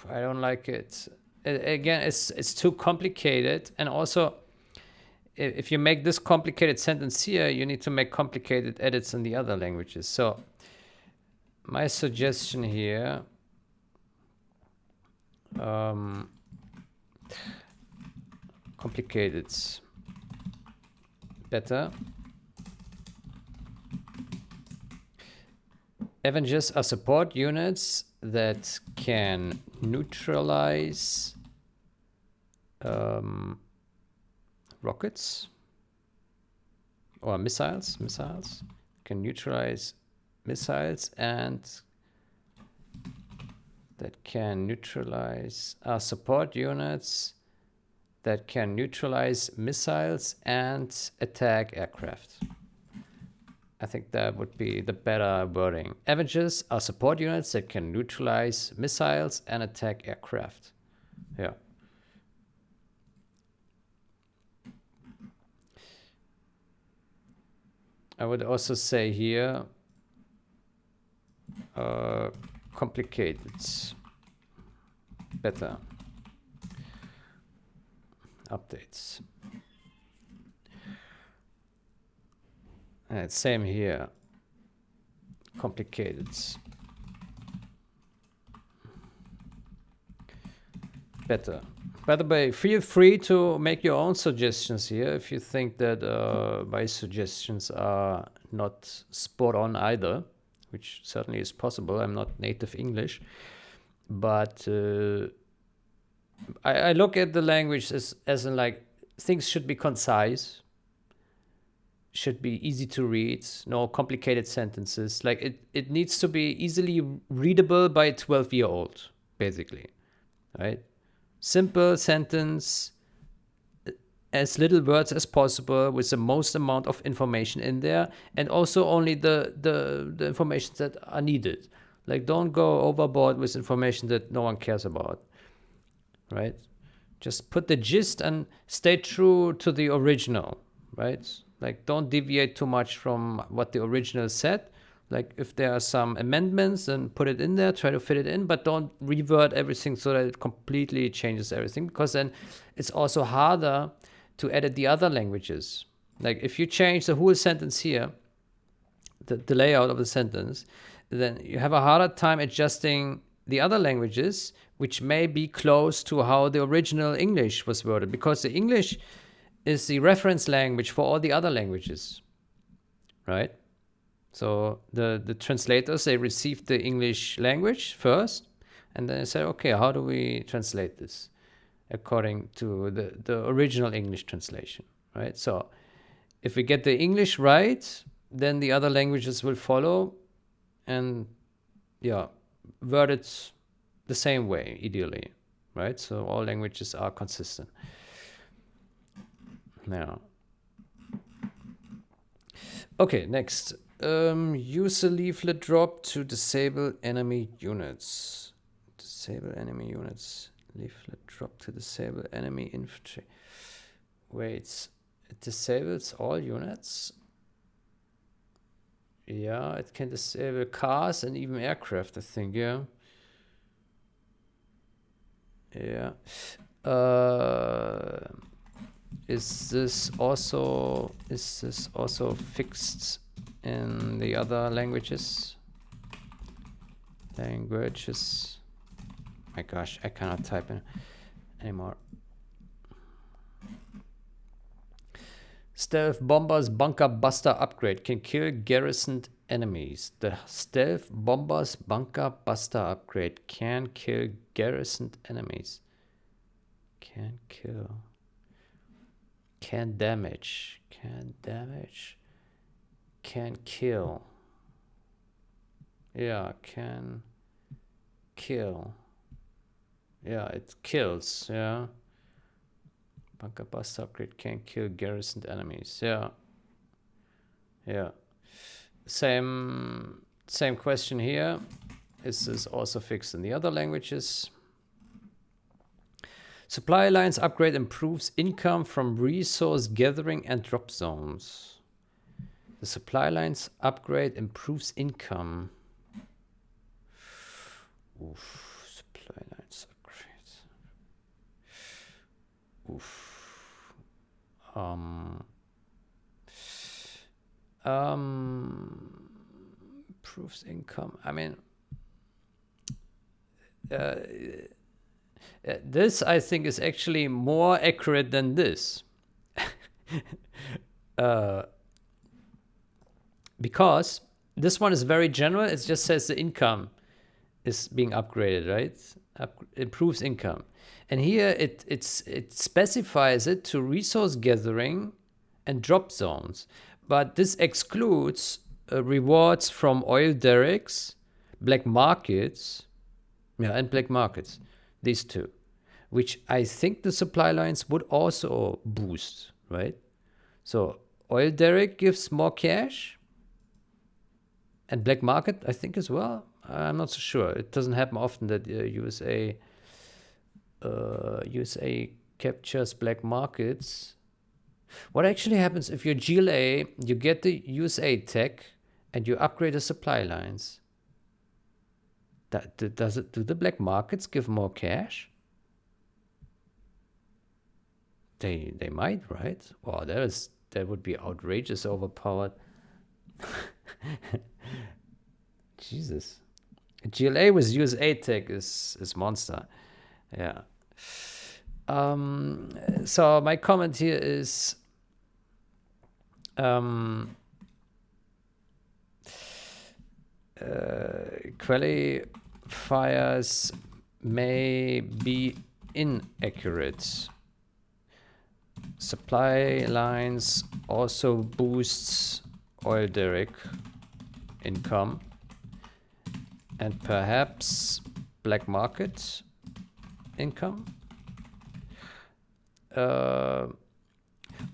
I don't like it. Again, it's too complicated, and also if you make this complicated sentence here, you need to make complicated edits in the other languages. So my suggestion here, complicated better. Avengers are support units that can neutralize rockets or missiles. Can neutralize missiles, and that can neutralize support units that can neutralize missiles and attack aircraft. I think that would be the better wording. Avengers are support units that can neutralize missiles and attack aircraft. Yeah. I would also say here, complicated better. Updates. And same here. Complicated. Better. By the way, feel free to make your own suggestions here if you think that my suggestions are not spot on either, which certainly is possible. I'm not native English, but I look at the language as in like things should be concise, should be easy to read, no complicated sentences. Like it needs to be easily readable by a 12-year-old, basically, right? Simple sentence, as little words as possible with the most amount of information in there, and also only the information that are needed. Like don't go overboard with information that no one cares about, right? Just put the gist and stay true to the original, right? Like don't deviate too much from what the original said. Like if there are some amendments, then put it in there, try to fit it in, but don't revert everything so that it completely changes everything, because then it's also harder to edit the other languages. Like if you change the whole sentence here, the layout of the sentence, then you have a harder time adjusting the other languages, which may be close to how the original English was worded, because the English is the reference language for all the other languages, right? So the translators, they received the English language first, and then they said, okay, how do we translate this according to the original English translation, right? So if we get the English right, then the other languages will follow and, yeah, word it the same way, ideally, right? So all languages are consistent. Now, okay, next. Use a leaflet drop to disable enemy units. Disable enemy units. Leaflet drop to disable enemy infantry. Wait, it disables all units? Yeah, it can disable cars and even aircraft, I think, yeah. Yeah. Is this also fixed in the other languages? My gosh, I cannot type in anymore. Stealth Bombers Bunker Buster upgrade can kill garrisoned enemies. The Stealth Bombers Bunker Buster upgrade can kill garrisoned enemies. Can kill. Can damage. Can damage. Can kill. Yeah, can kill. Yeah, it kills, yeah. Bunker Buster upgrade can kill garrisoned enemies. Yeah. Yeah. Same question here. Is this also fixed in the other languages? Supply lines upgrade improves income from resource gathering and drop zones. The supply lines upgrade improves income. Oof. Supply lines upgrade. Oof. Improves income. I mean, this I think is actually more accurate than this. Because this one is very general. It just says the income is being upgraded, right? Improves income. And here it specifies it to resource gathering and drop zones. But this excludes rewards from oil derricks, black markets, and black markets, these two, which I think the supply lines would also boost, right? So oil derrick gives more cash, and black market, I think, as well. I'm not so sure. It doesn't happen often that USA captures black markets. What actually happens if you're GLA, you get the USA tech, and you upgrade the supply lines? Do the black markets give more cash? They might, right? Wow, that would be outrageous, overpowered. Jesus. GLA with USA tech is monster. Yeah. So my comment here is qualifiers may be inaccurate. Supply lines also boosts oil derrick income and perhaps black market income.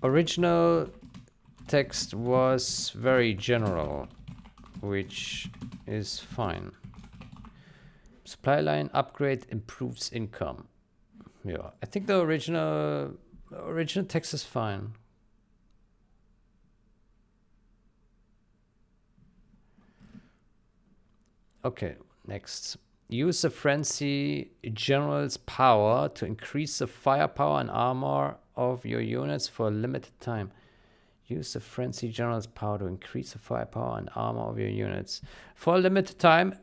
Original text was very general, which is fine. Supply line upgrade improves income. Yeah, I think the original text is fine. Okay, next. Use the frenzy general's power to increase the firepower and armor of your units for a limited time. Use the frenzy general's power to increase the firepower and armor of your units for a limited time.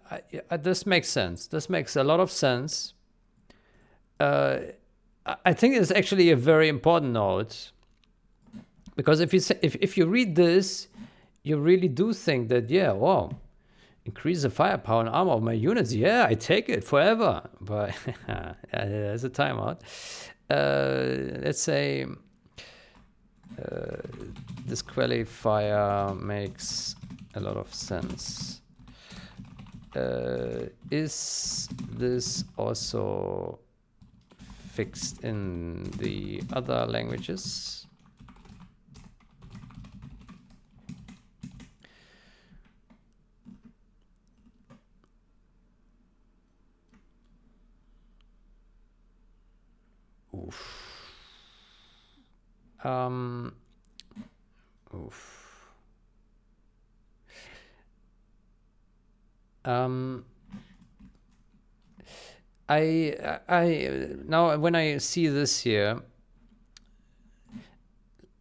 This makes sense. This makes a lot of sense. I think it's actually a very important note, because if you read this, you really do think that, yeah, wow, increase the firepower and armor of my units. Yeah, I take it forever. But there's a timeout. Let's say this qualifier makes a lot of sense. Is this also fixed in the other languages? Oof. I now when I see this here,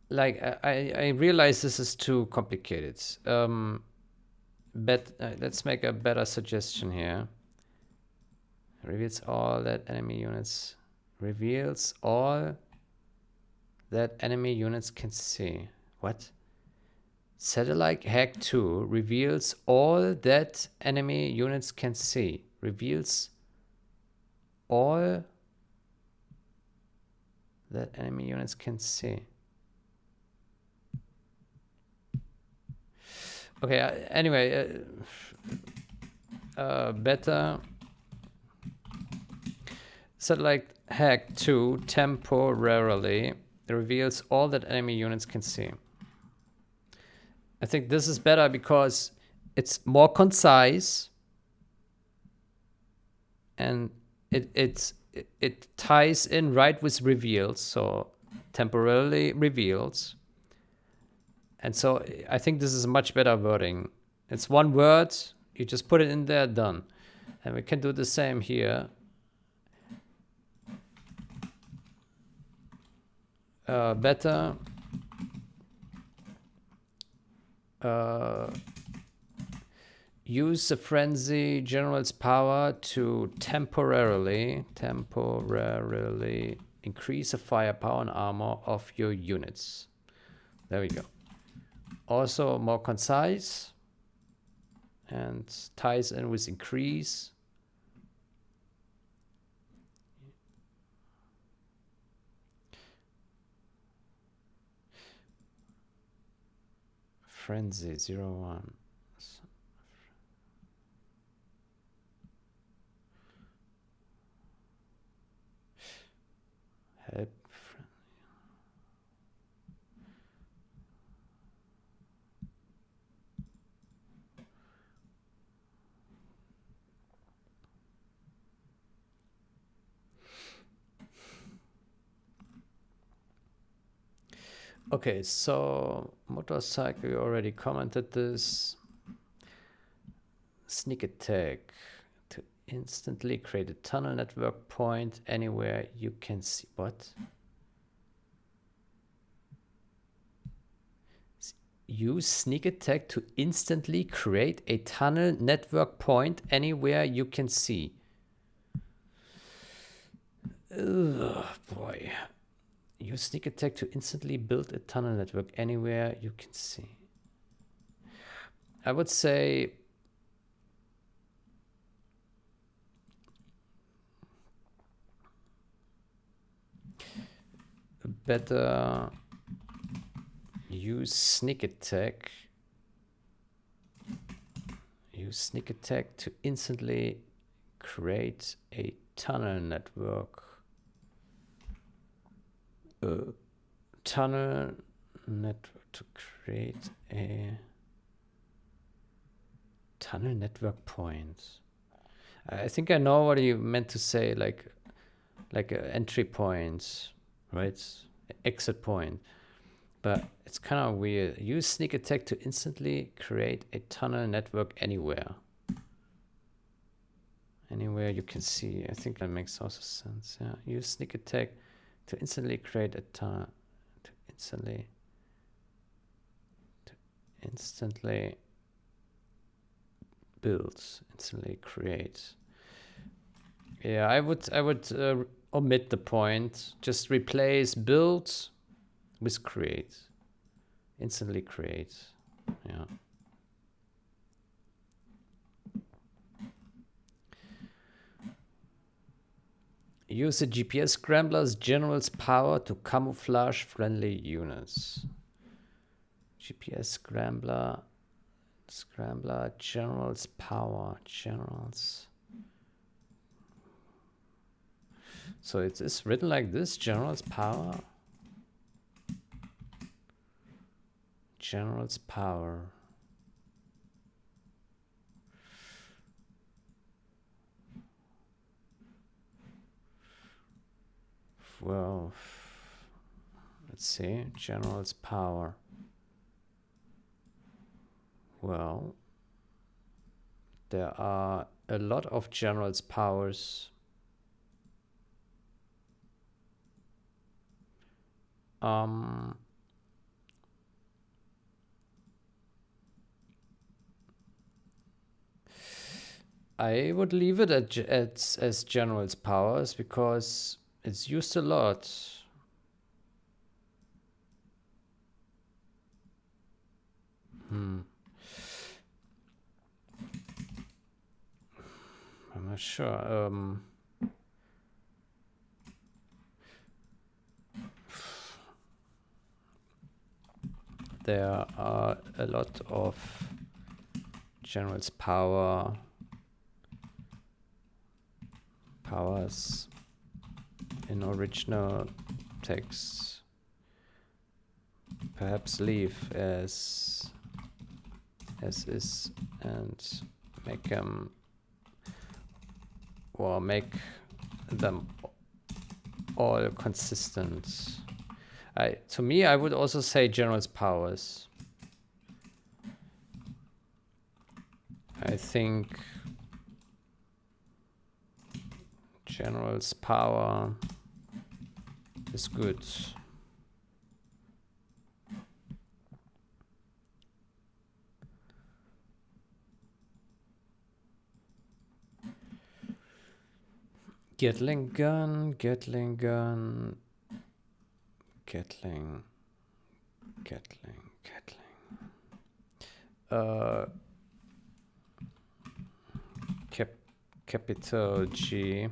like I realize this is too complicated. But let's make a better suggestion here. Reveals all that enemy units. Reveals all that enemy units can see. What? Satellite hack 2 reveals all that enemy units can see. Reveals all that enemy units can see. Okay, anyway, better. Satellite hack 2 temporarily reveals all that enemy units can see. I think this is better because it's more concise and it ties in right with reveals, so temporarily reveals. And so I think this is a much better wording. It's one word, you just put it in there, done. And we can do the same here. Better. Use the frenzy general's power to temporarily increase the firepower and armor of your units. There we go. Also more concise and ties in with increase. Frenzy 01. Help. Okay, so motorcycle, we already commented this. Sneak attack to instantly create a tunnel network point anywhere you can see. What? Use sneak attack to instantly create a tunnel network point anywhere you can see. Ugh, boy. Use sneak attack to instantly build a tunnel network anywhere you can see. I would say better use sneak attack. Use sneak attack to instantly create a tunnel network. Tunnel network to create a tunnel network point. I think I know what you meant to say, like entry points, right? Exit point. But it's kind of weird. Use sneak attack to instantly create a tunnel network anywhere. Anywhere you can see. I think that makes also sense. Yeah. Use sneak attack to instantly create a tunnel. Instantly builds. Instantly create. Yeah, I would omit the point. Just replace build with create. Instantly create. Yeah. Use the GPS scrambler's general's power to camouflage friendly units. GPS scrambler general's power. General's. So it is written like this, general's power. General's power. Well, let's see, general's power. Well, there are a lot of general's powers. I would leave it as general's powers because it's used a lot. I'm not sure. There are a lot of general's powers in original text. Perhaps leave as is and make them all consistent. To me, I would also say general's powers. I think general's power is good. Gatling gun. Capital G.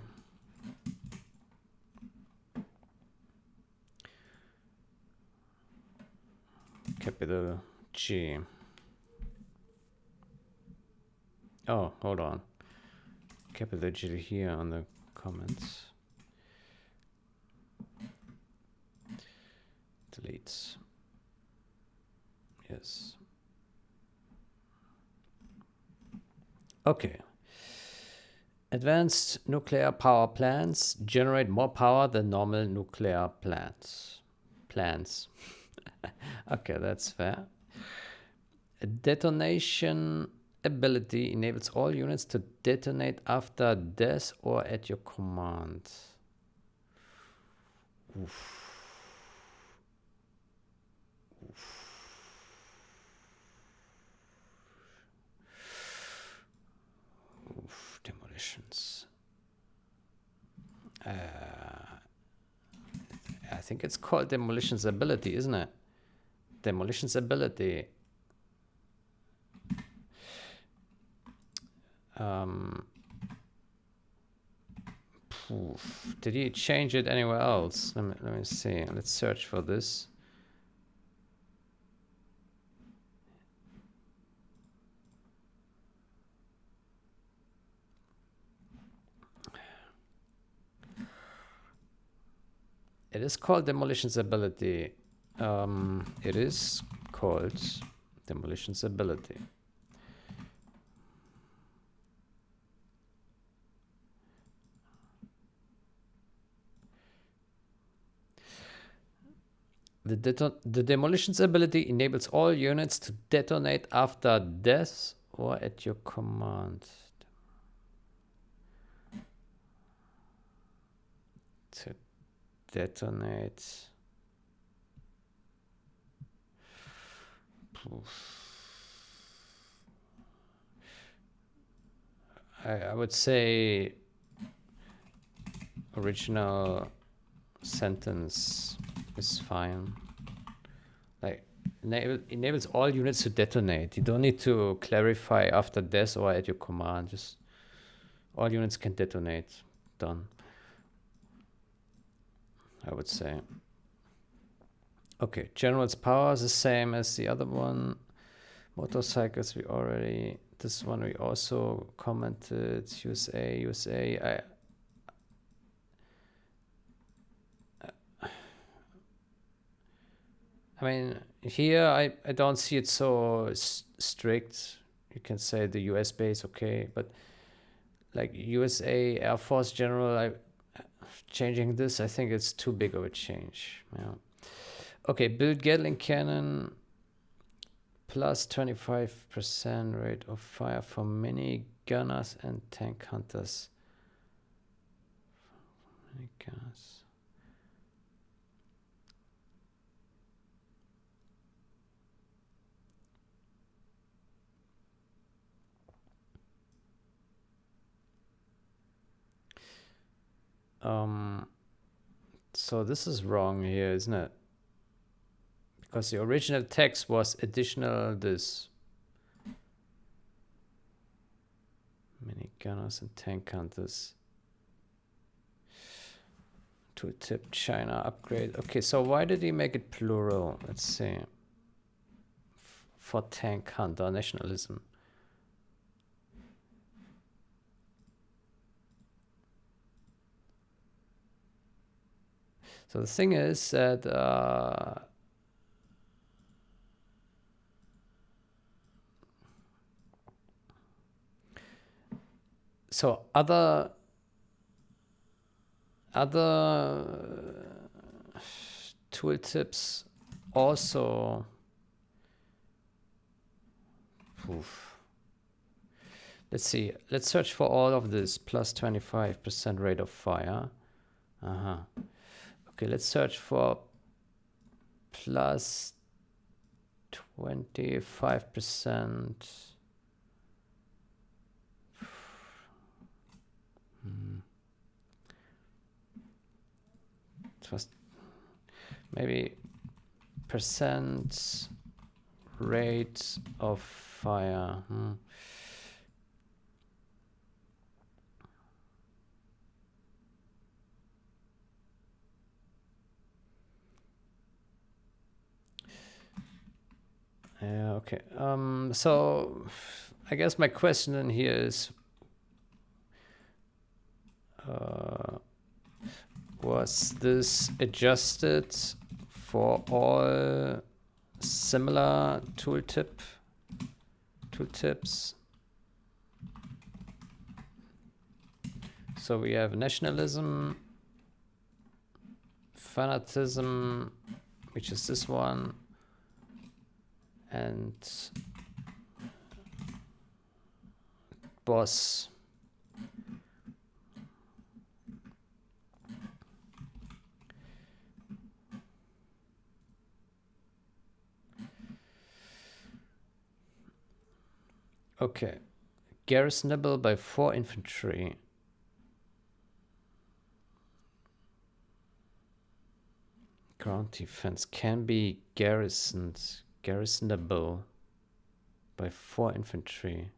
Capital G. Oh, hold on. Capital G here on the comments. Delete. Yes. Okay. Advanced nuclear power plants generate more power than normal nuclear plants. Okay, that's fair. A detonation ability enables all units to detonate after death or at your command. Oof. Demolitions. I think it's called demolition's ability, isn't it? Demolition's ability. Did he change it anywhere else? Let me see. Let's search for this. It is called demolition's ability. It is called demolition's ability. The demolition's ability enables all units to detonate after death or at your command. To detonate. I would say original sentence is fine. Like enables all units to detonate. You don't need to clarify after death or at your command. Just all units can detonate. Done. I would say. Okay, general's power is the same as the other one. Motorcycles we already. This one we also commented. USA. I mean, here I don't see it so strict. You can say the US base, okay, but like USA Air Force General, changing this, I think it's too big of a change. Yeah. Okay, build Gatling cannon plus 25% rate of fire for mini gunners and tank hunters. Mini gunners. So this is wrong here, isn't it? Because the original text was additional this. Mini gunners and tank hunters. Tooltip China upgrade. Okay, so why did he make it plural? Let's see. For tank hunter nationalism. So the thing is that so other tooltips also. Let's see. Let's search for all of this plus 25% rate of fire. Okay, let's search for plus 25%. It was maybe percent rate of fire. Yeah, okay. So I guess my question in here is, was this adjusted for all similar tooltips? So we have nationalism, fanatism, which is this one, and boss. Okay, garrisonable by 4 infantry. Ground defense can be garrisonable by 4 infantry.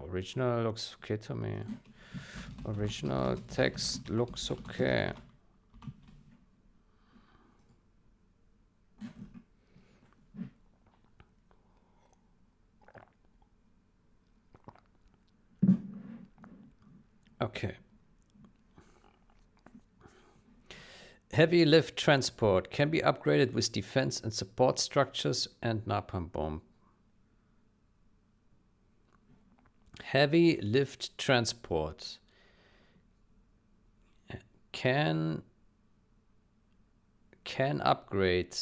Original looks okay to me. Original text looks okay. Okay. Heavy lift transport can be upgraded with defense and support structures and napalm bomb. Heavy lift transport can upgrade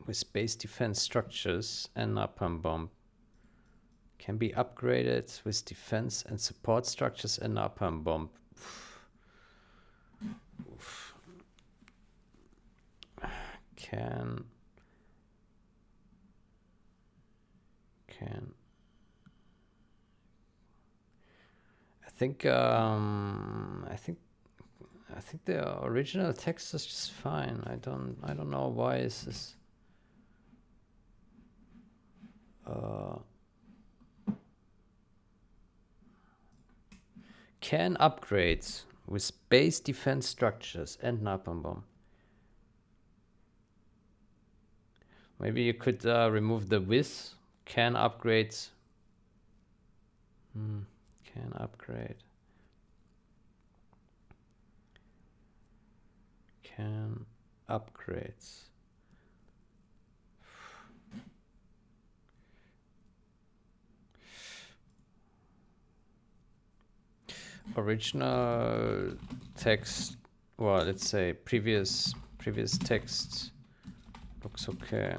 with base defense structures and napalm bomb. Can be upgraded with defense and support structures and napalm bomb. Oof. Can I think the original text is just fine. I don't know why is this can upgrade with base defense structures and napalm bomb. Maybe you could remove the with. Can upgrade. Can upgrade. Can upgrades. Original text, well, let's say previous text looks okay.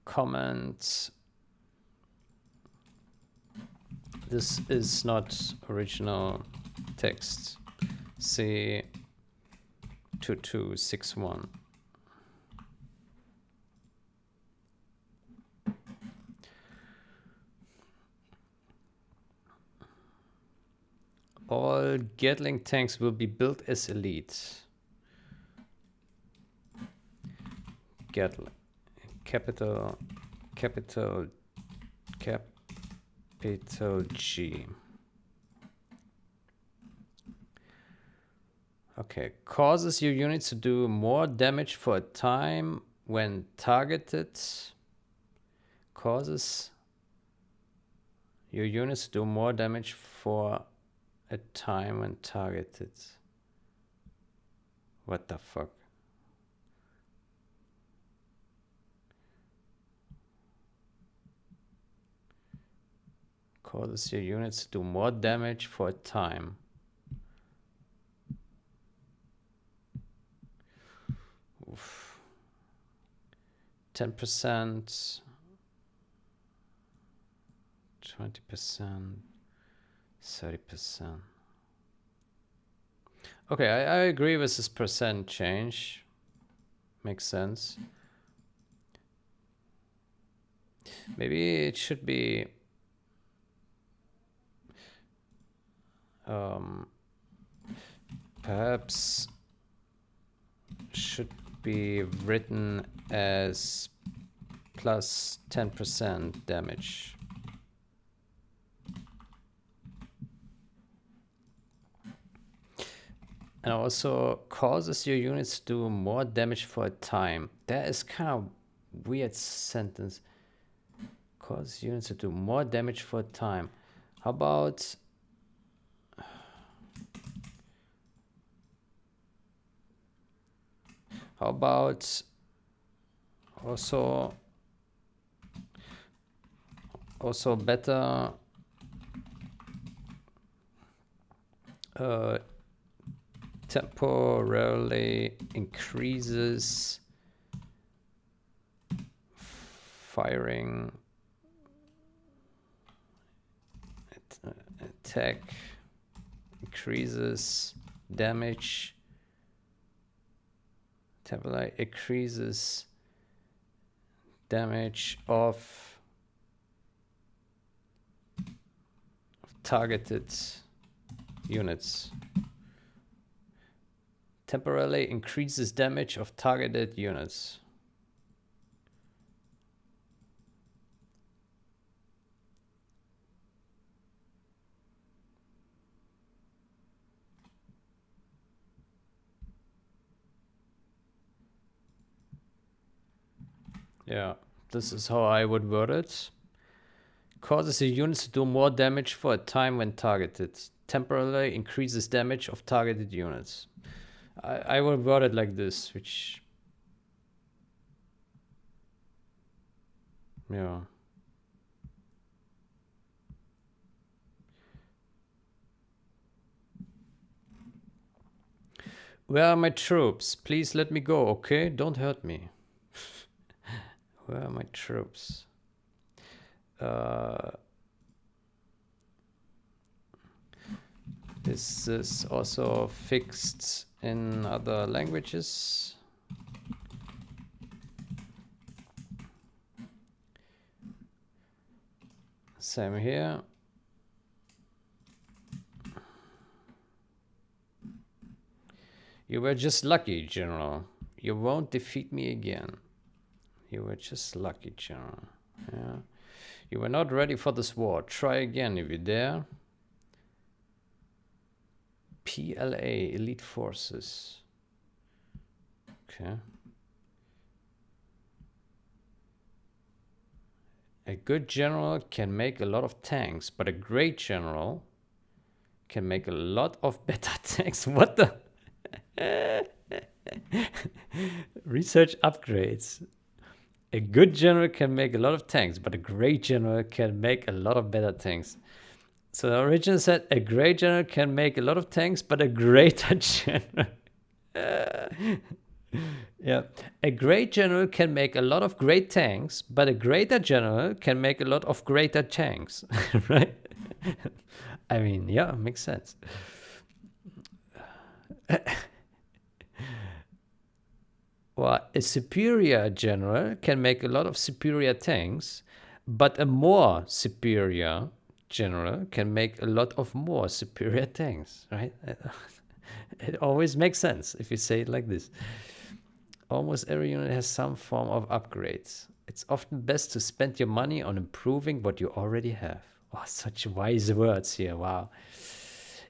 Comments. This is not original text. C 2261. All Gatling tanks will be built as elite. Gatling. Capital G. Okay, causes your units to do more damage for a time when targeted. Causes your units to do more damage for a time when targeted. What the fuck? Causes your units to do more damage for a time. Oof. 10%, 20%, 30%. Okay, I agree with this percent change. Makes sense. Maybe it should be perhaps should be written as plus 10% damage. And also causes your units to do more damage for a time. That is kind of weird sentence. Causes units to do more damage for a time. How about also better temporarily increases firing, attack, increases damage, temporarily increases damage of targeted units. Temporarily increases damage of targeted units. Yeah, this is how I would word it. Causes the units to do more damage for a time when targeted. Temporarily increases damage of targeted units. I would word it like this, which... yeah. Where are my troops? Please let me go, okay? Don't hurt me. Where are my troops? This is also fixed in other languages. Same here. You were just lucky, General. You won't defeat me again. You were just lucky, General. Yeah. You were not ready for this war. Try again if you dare. PLA, Elite Forces. Okay. A good general can make a lot of tanks, but a great general can make a lot of better tanks. What the? Research upgrades. A good general can make a lot of tanks, but a great general can make a lot of better tanks. So the original said a great general can make a lot of tanks, but a greater general. Yeah, a great general can make a lot of great tanks, but a greater general can make a lot of greater tanks, right? I mean, yeah, makes sense. Well, a superior general can make a lot of superior tanks, but a more superior general can make a lot of more superior tanks, right? It always makes sense if you say it like this. Almost every unit has some form of upgrades. It's often best to spend your money on improving what you already have. Oh, such wise words here. Wow.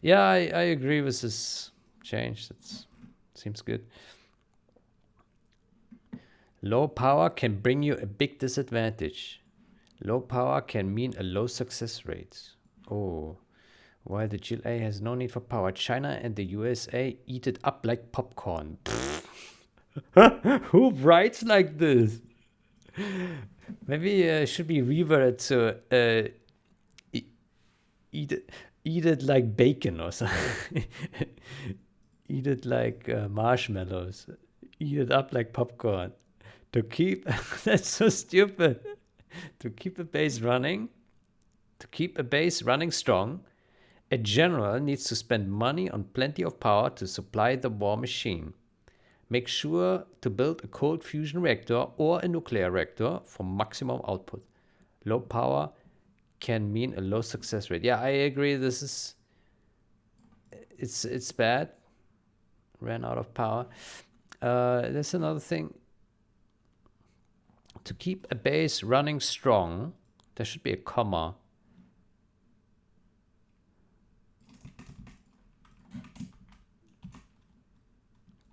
Yeah, I agree with this change. That seems good. Low power can bring you a big disadvantage. Low power can mean a low success rate. Oh, while the GLA has no need for power, China and the USA eat it up like popcorn. Who writes like this? Maybe it should be reworded to eat it like bacon or something. Eat it like marshmallows. Eat it up like popcorn. To keep that's so stupid. To keep a base running strong, a general needs to spend money on plenty of power to supply the war machine. Make sure to build a cold fusion reactor or a nuclear reactor for maximum output. Low power can mean a low success rate. Yeah, I agree. This is it's bad. Ran out of power. There's another thing. To keep a base running strong, there should be a comma.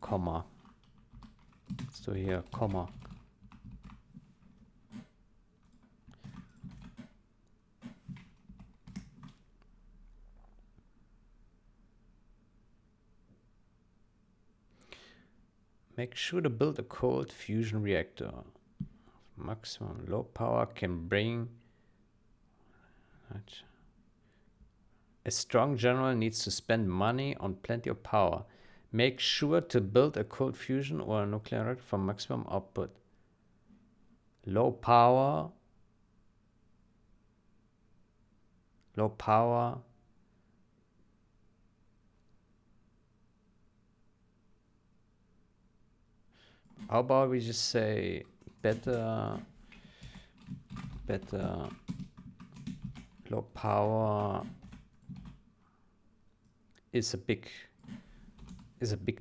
Comma. So here, comma. Make sure to build a cold fusion reactor. Maximum low power can bring... A strong general needs to spend money on plenty of power. Make sure to build a cold fusion or a nuclear reactor for maximum output. low power, low power, how about we just say better, low power is a big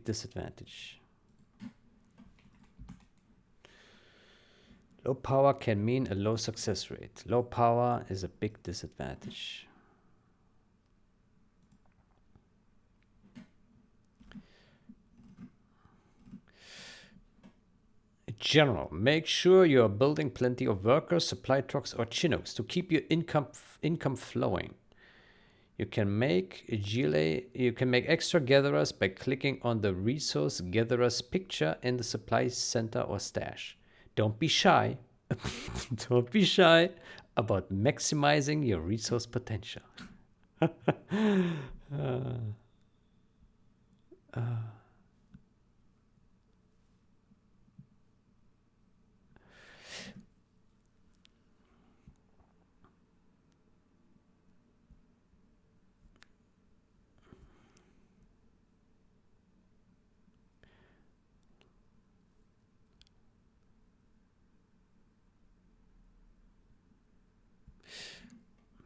disadvantage. Low power can mean a low success rate. Low power is a big disadvantage. In general, make sure you are building plenty of workers, supply trucks, or Chinooks to keep your income flowing. You can make extra gatherers by clicking on the resource gatherers picture in the supply center or stash. Don't be shy. Don't be shy about maximizing your resource potential.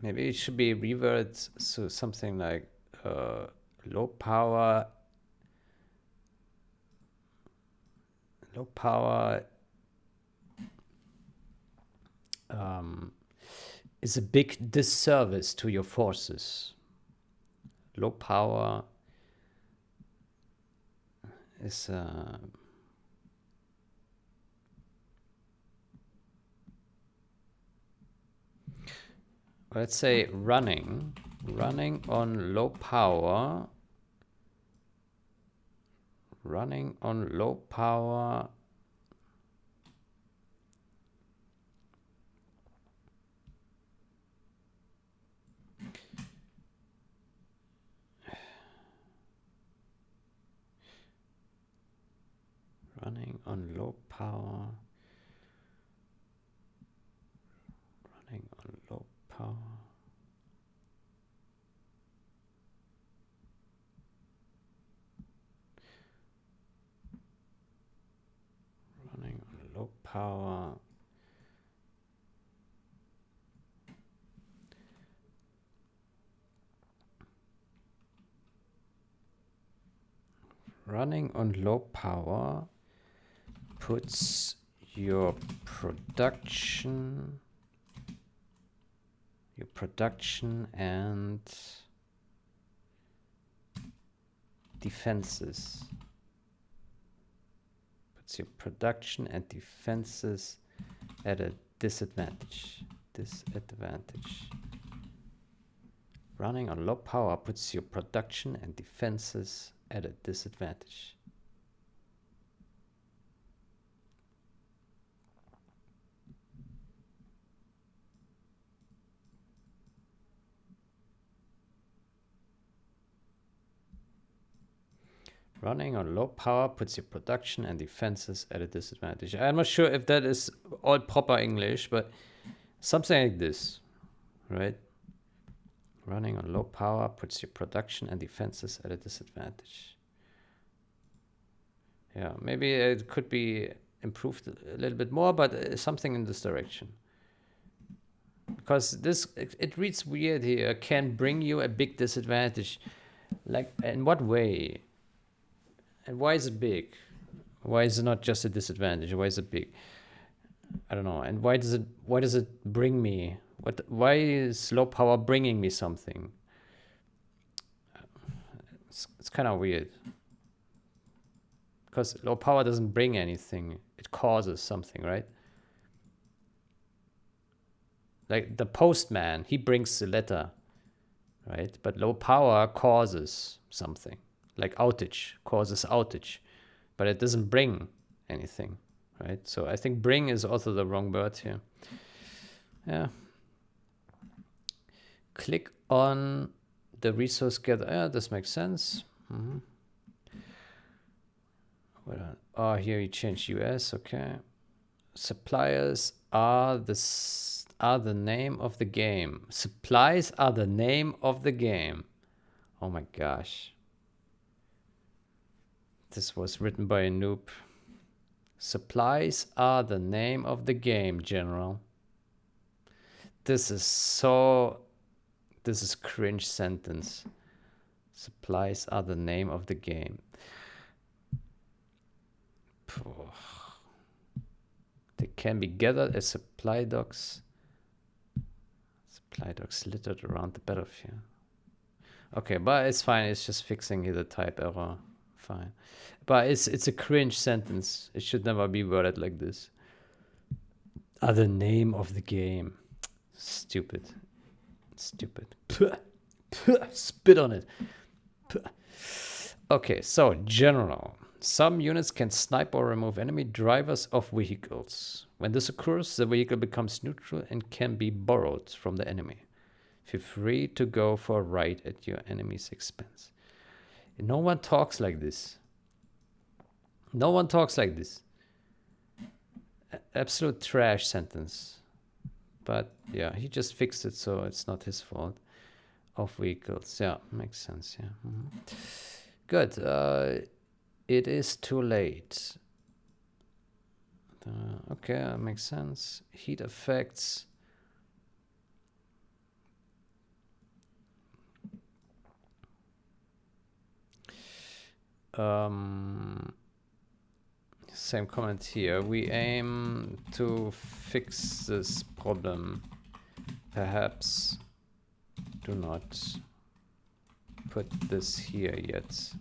Maybe it should be reworded so something like low power is a big disservice to your forces. Low power is let's say running on low power. Running on low power running on low power running on low power running on low power running on low power puts your production and defenses at a disadvantage. Running on low power puts your production and defenses at a disadvantage. Running on low power puts your production and defenses at a disadvantage. I'm not sure if that is all proper English, but something like this, right? Running on low power puts your production and defenses at a disadvantage. Yeah, maybe it could be improved a little bit more, but something in this direction. Because it reads weird here. Can bring you a big disadvantage. Like, in what way? And why is it big? Why is it not just a disadvantage? Why is it big? I don't know. And why does it bring me? Why is low power bringing me something? It's kind of weird. Because low power doesn't bring anything. It causes something, right? Like the postman, he brings the letter, right? But low power causes something. Like outage, causes outage. But it doesn't bring anything, right? So I think bring is also the wrong word here. Yeah. Click on the resource gather. Yeah, this makes sense. Oh, here you change US, okay. Suppliers are the name of the game. Supplies are the name of the game. Oh my gosh. This was written by a noob. Supplies are the name of the game, General. This is cringe sentence. Supplies are the name of the game. They can be gathered as supply docks. Supply docks littered around the battlefield. Okay, but it's fine. It's just fixing here the type error. Fine. But it's a cringe sentence. It should never be worded like this. Are the name of the game. Stupid. Stupid. Spit on it. Okay, so general. Some units can snipe or remove enemy drivers of vehicles. When this occurs, the vehicle becomes neutral and can be borrowed from the enemy. Feel free to go for a ride at your enemy's expense. No one talks like this. No one talks like this. Absolute trash sentence. But yeah, he just fixed it, so it's not his fault. Of vehicles. Yeah, makes sense. Yeah. Good. It is too late. Okay, that makes sense. Heat effects. Same comment here. We aim to fix this problem. Perhaps do not put this here yet.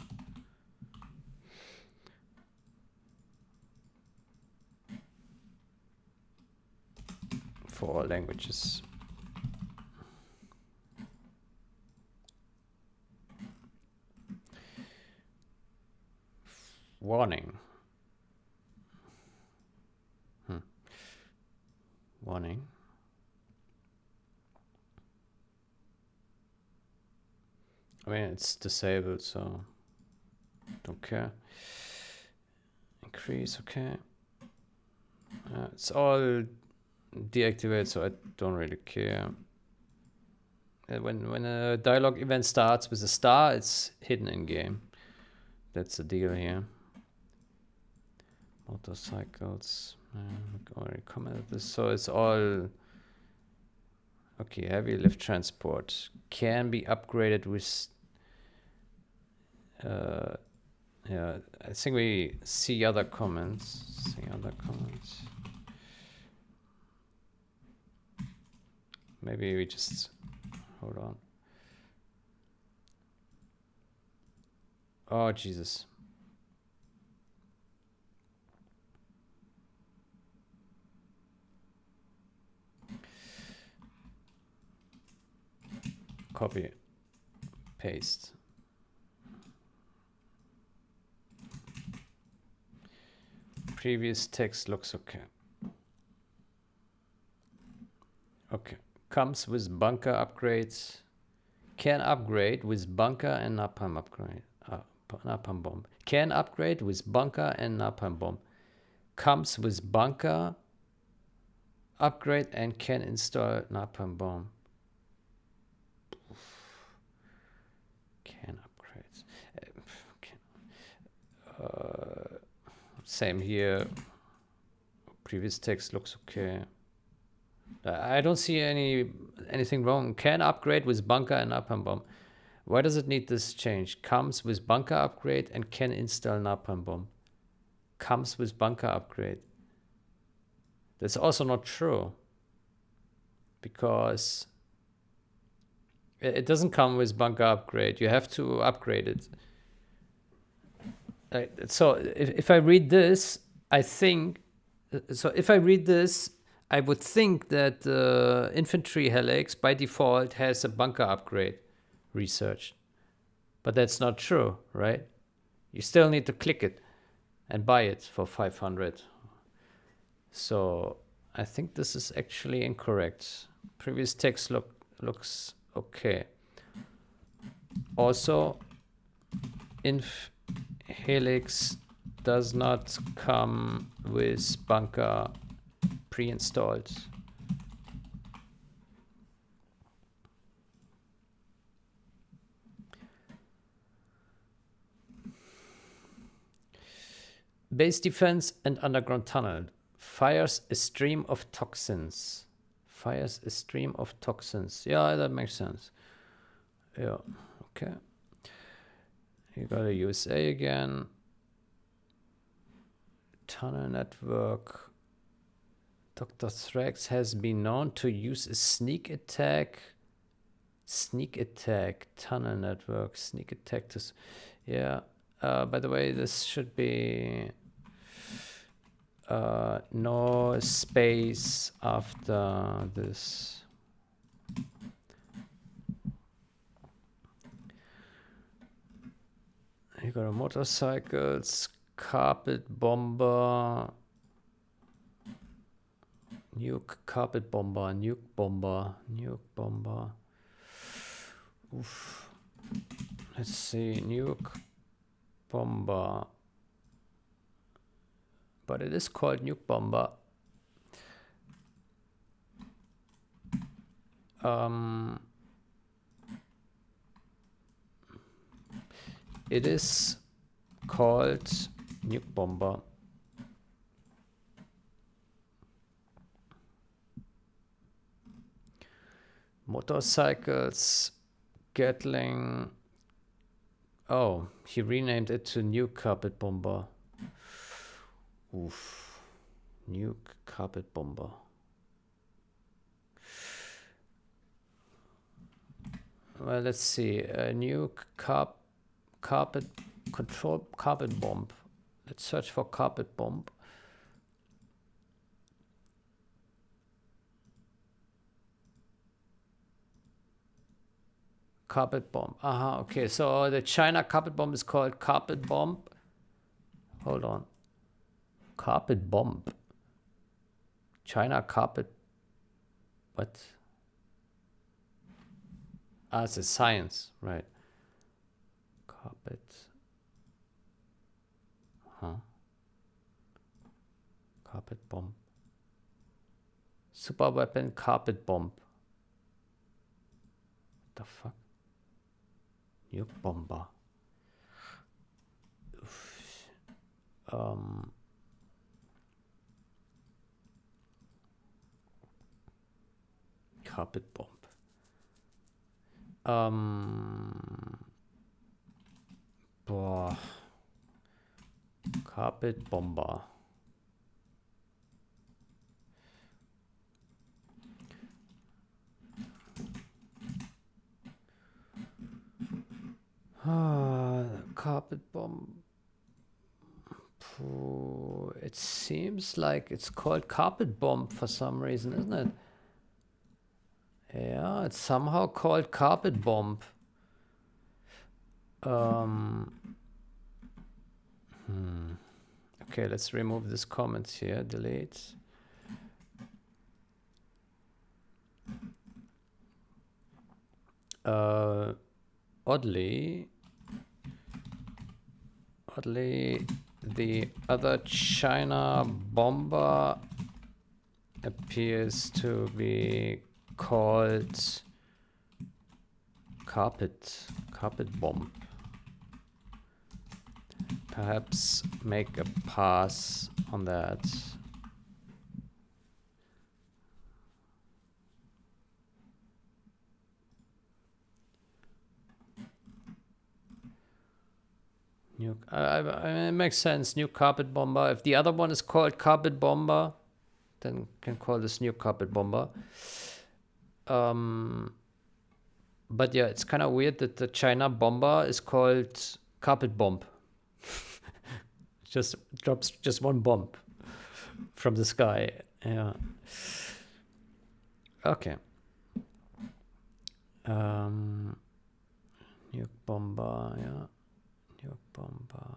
For all languages. Warning. Warning. I mean, it's disabled, so don't care. Increase, okay. It's all deactivated, so I don't really care. When a dialogue event starts with a star, it's hidden in game. That's the deal here. Motorcycles. I already commented this. So it's all okay. Heavy lift transport can be upgraded with. Yeah, I think we see other comments. Maybe we just hold on. Oh Jesus. Copy, paste. Previous text looks okay. Okay, comes with bunker upgrades. Can upgrade with bunker and napalm upgrade. Napalm bomb. Can upgrade with bunker and napalm bomb. Comes with bunker upgrade and can install napalm bomb. Can upgrades. Same here. Previous text looks okay. I don't see anything wrong. Can upgrade with bunker and napalm bomb. Why does it need this change? Comes with bunker upgrade and can install napalm bomb. Comes with bunker upgrade. That's also not true. Because it doesn't come with bunker upgrade. You have to upgrade it. So if I read this, I think... So if I read this, I would think that infantry helix by default has a bunker upgrade researched. But that's not true, right? You still need to click it and buy it for 500. So I think this is actually incorrect. Previous text looks okay. Also, inf helix does not come with bunker pre-installed. Base defense and underground tunnel. Fires a stream of toxins. Fires a stream of toxins. Yeah, that makes sense. Yeah, okay. You got a USA again. Tunnel network. Dr. Thrax has been known to use a sneak attack. Sneak attack. Tunnel network. Sneak attack to... Yeah. By the way, this should be... no space after this. You got a motorcycles, carpet bomber, nuke, carpet bomber, nuke bomber, nuke bomber. Oof. Let's see, nuke bomber. But it is called nuke bomber. It is called nuke bomber. Motorcycles, Gatling. Oh, he renamed it to nuke carpet bomber. Oof. Nuke carpet bomber. Well, let's see. Nuke carpet control carpet bomb. Let's search for carpet bomb. Carpet bomb. Aha, okay. So the China carpet bomb is called carpet bomb. Hold on. Carpet bomb. China carpet. What? Ah, it's a science, right? Carpet. Huh? Carpet bomb. Super weapon carpet bomb. What the fuck? Nuke bomber. Carpet bomb. Boah. Carpet bomber. Carpet bomb. It seems like it's called carpet bomb for some reason, isn't it? Yeah, it's somehow called carpet bomb. Okay, let's remove this comment here. Delete. Oddly, the other China bomber appears to be called carpet bomb. Perhaps make a pass on that. It makes sense. New carpet bomber. If the other one is called carpet bomber, then can call this new carpet bomber. But yeah, it's kind of weird that the China bomber is called carpet bomb. Just drops just one bomb from the sky. Yeah. Okay. Nuke bomber. Yeah. Nuke bomber.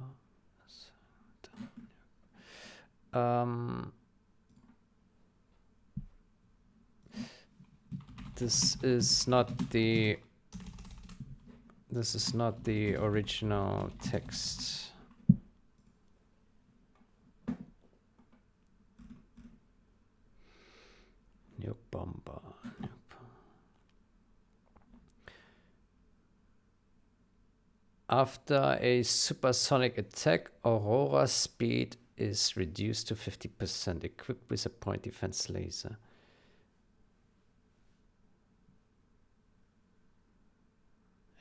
This is not the original text. bomber. Nope. After a supersonic attack, Aurora speed is reduced to 50%, equipped with a point defense laser.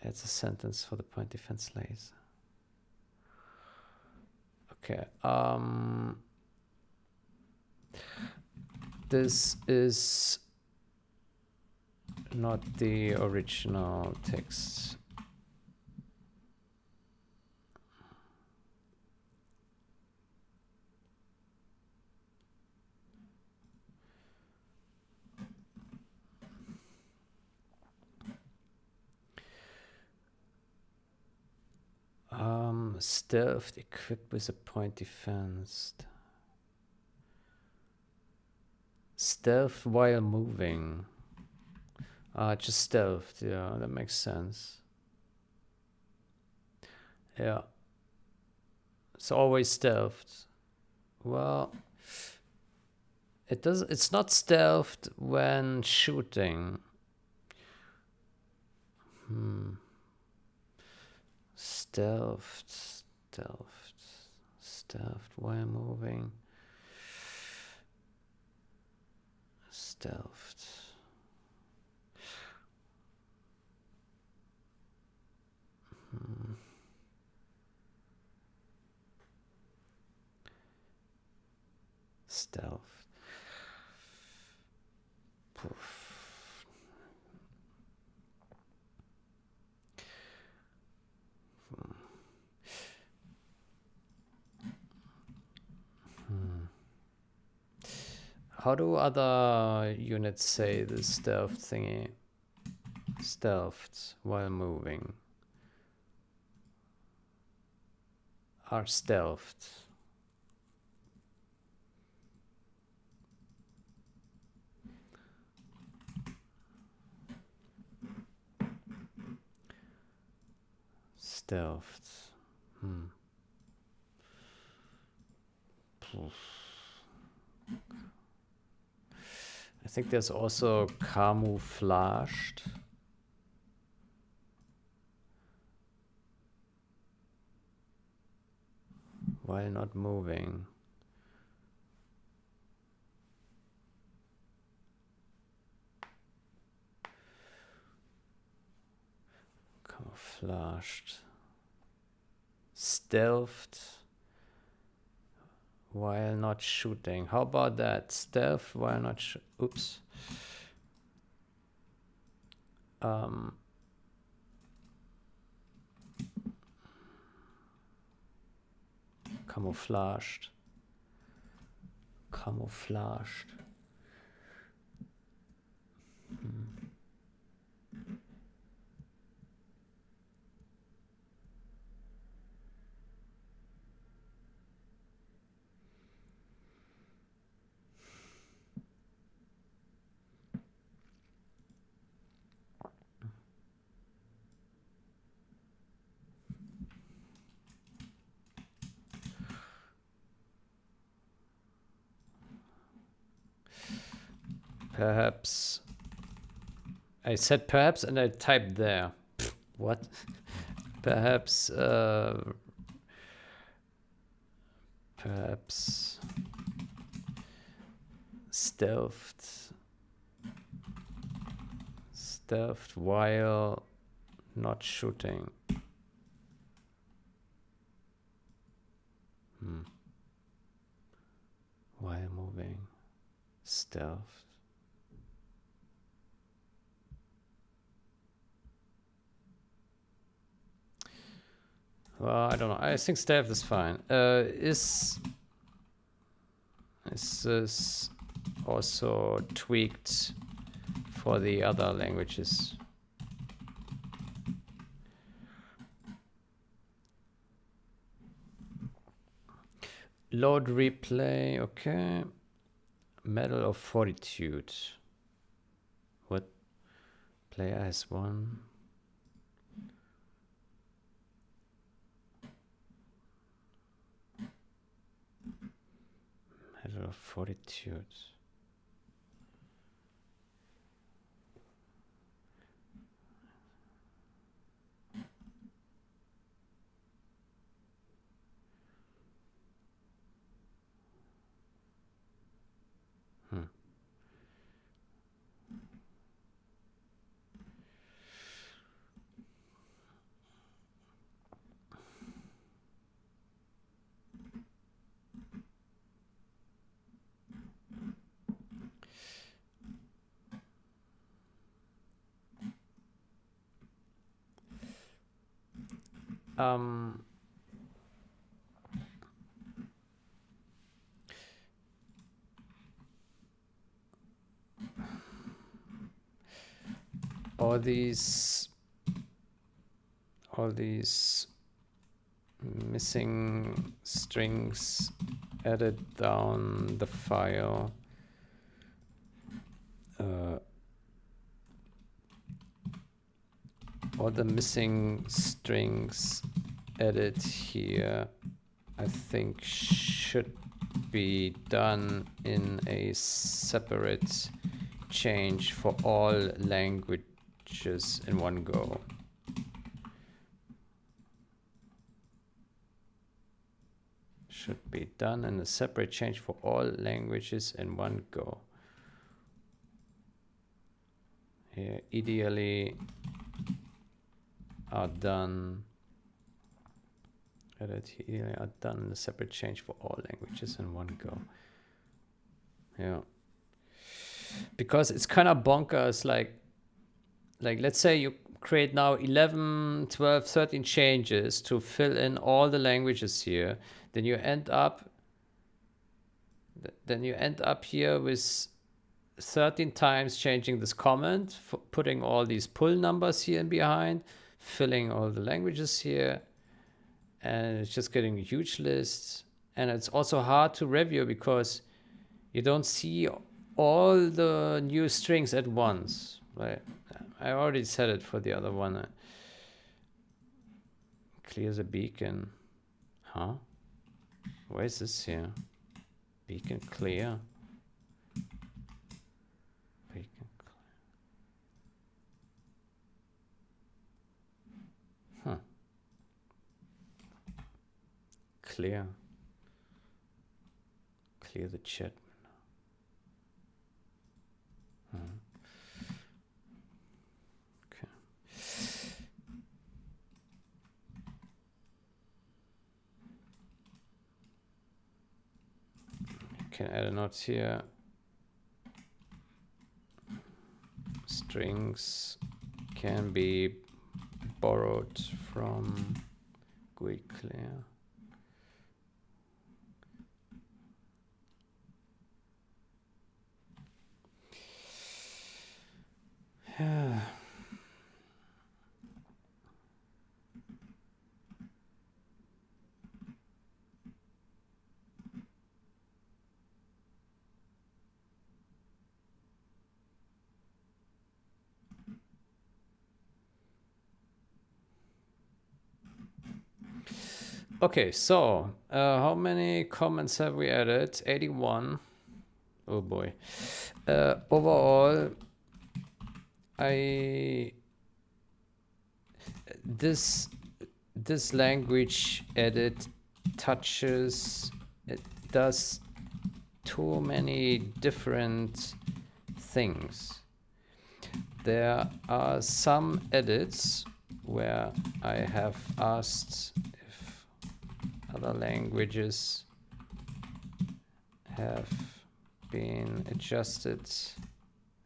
Adds a sentence for the point defense laser. Okay. This is not the original text. Stealth equipped with a point defense. Stealth while moving. Just stealth. Yeah, that makes sense. Yeah. It's always stealthed. Well, it's not stealthed when shooting. Stealthed while moving. Stealthed. Stealth. Poof. How do other units say the stealth thingy? Stealthed while moving. Are stealthed. Stealthed. I think there's also camouflaged. While not moving. Camouflaged. Stealthed while not shooting. How about that? Stealth while not oops. Camouflaged. Camouflaged. Perhaps. I said perhaps and I typed there. Pfft, what? Perhaps. Perhaps. Stealthed. Stealthed while not shooting. While moving. Stealth. Well, I don't know. I think stealth is fine. Is this also tweaked for the other languages? Load replay, okay. Medal of Fortitude. What? Player has won. Medal of Fortitude. all these missing strings added down the file. All the missing strings added here, I think, should be done in a separate change for all languages in one go. Should be done in a separate change for all languages in one go. Here, ideally are done. Edit here are done in a separate change for all languages in one go. Yeah. Because it's kind of bonkers, like let's say you create now 11, 12, 13 changes to fill in all the languages here, then you end up here with 13 times changing this comment, putting all these pull numbers here and behind, filling all the languages here, and it's just getting a huge list. And it's also hard to review because you don't see all the new strings at once. Right? I already said it for the other one. Clear the beacon. Huh? Where is this here? Beacon clear. Beacon clear. Huh. Clear. Clear the chat. Okay. You can add a note here. Strings can be borrowed from GUI clear. Yeah. Okay, so how many comments have we added? 81. Oh boy. Overall, this language edit touches, it does too many different things. There are some edits where I have asked if other languages have been adjusted,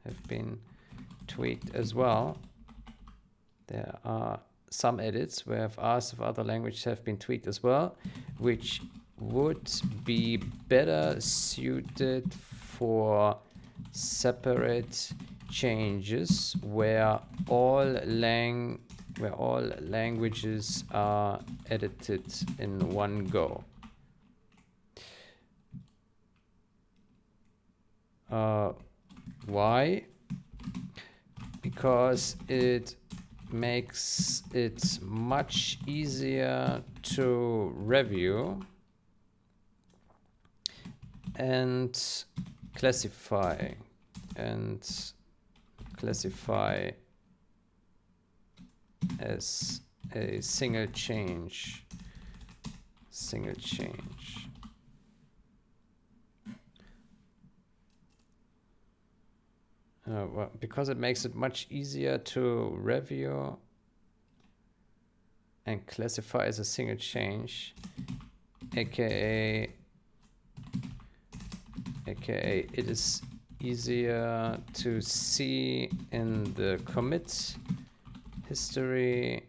have been tweaked as well. There are some edits where I've asked if other languages have been tweaked as well, which would be better suited for separate changes where all languages are edited in one go. Why? Because it makes it much easier to review and classify as a single change. Well, because it makes it much easier to review and classify as a single change, aka it is easier to see in the commit history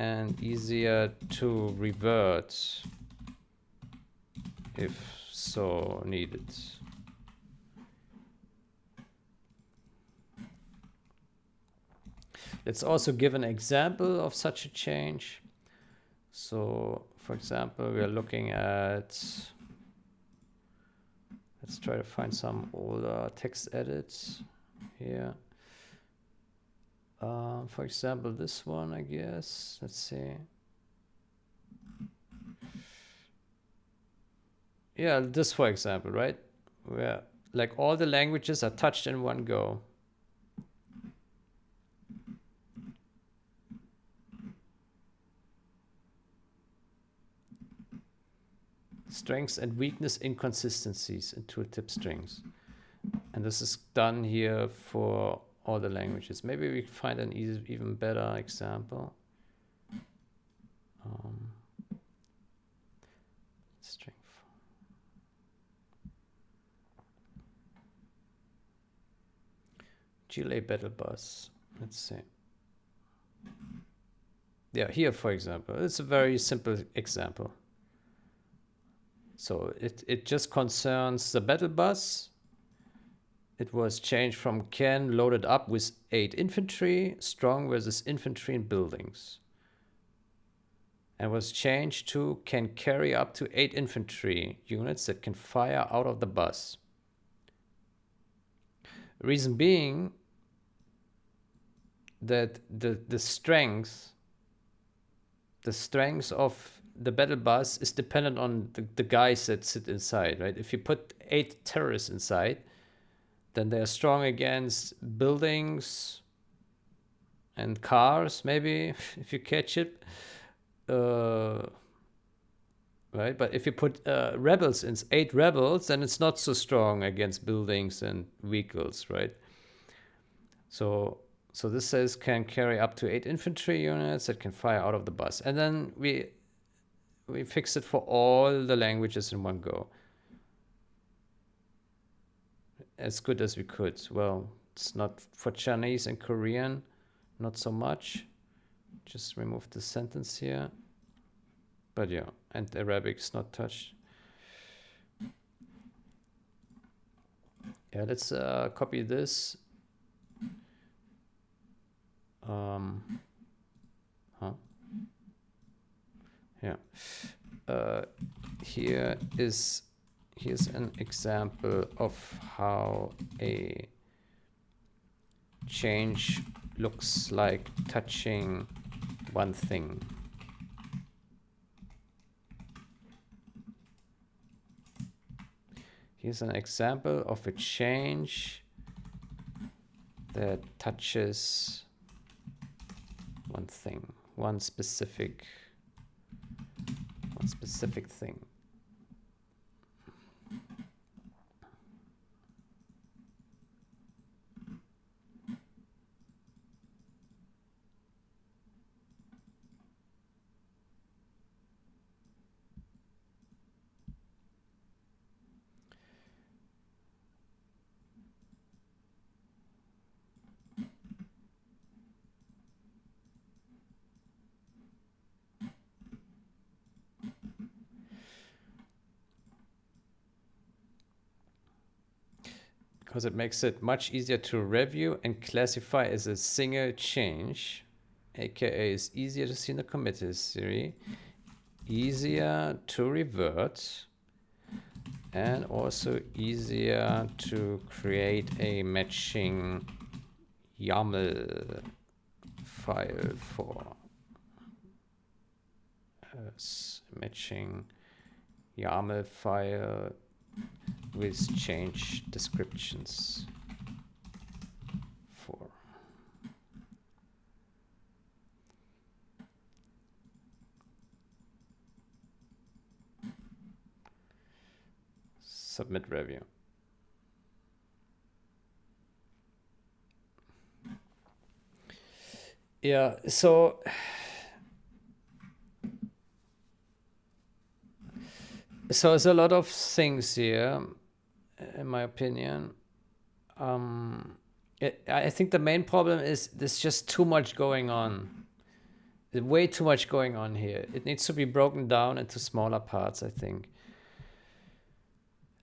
and easier to revert if so needed. Let's also give an example of such a change. So, for example, we are looking at, let's try to find some older text edits here. For example, this one, I guess. Let's see. Yeah, this, for example, right? Where like all the languages are touched in one go. Strengths and weakness inconsistencies in tooltip strings. And this is done here for all the languages. Maybe we find an even better example. Strength. GLA battle bus. Let's see. Yeah, here, for example, it's a very simple example. So it just concerns the battle bus. It was changed from can loaded up with 8 infantry, strong versus infantry in buildings. And was changed to can carry up to 8 infantry units that can fire out of the bus. Reason being that the strength of the battle bus is dependent on the guys that sit inside, right? If you put 8 terrorists inside, then they're strong against buildings and cars, maybe, if you catch it. Right? But if you put rebels in, 8 rebels, then it's not so strong against buildings and vehicles, right? So this says can carry up to 8 infantry units that can fire out of the bus. And then we fix it for all the languages in one go. As good as we could. Well, it's not for Chinese and Korean, not so much. Just remove the sentence here. But yeah, and Arabic is not touched. Yeah, let's copy this. Yeah. Here's an example of how a change looks like touching one thing. Here's an example of a change that touches one thing, one specific thing. Because it makes it much easier to review and classify as a single change, aka is easier to see in the commit history, easier to revert, and also easier to create a matching YAML file for matching YAML file with change descriptions for submit review. Yeah, so there's a lot of things here, in my opinion. I think the main problem is there's just too much going on. way too much going on here. It needs to be broken down into smaller parts, I think.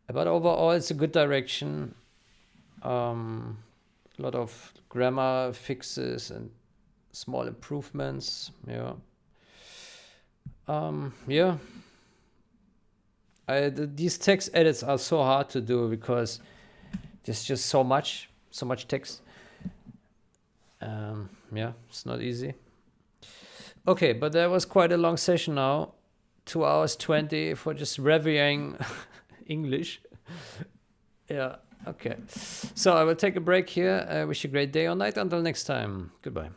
But overall, it's a good direction. A lot of grammar fixes and small improvements. Yeah. Yeah. These text edits are so hard to do because there's just so much text. Yeah, it's not easy. Okay, but that was quite a long session now. 2 hours 20 for just reviewing English. Yeah, okay. So I will take a break here. I wish you a great day or night. Until next time. Goodbye.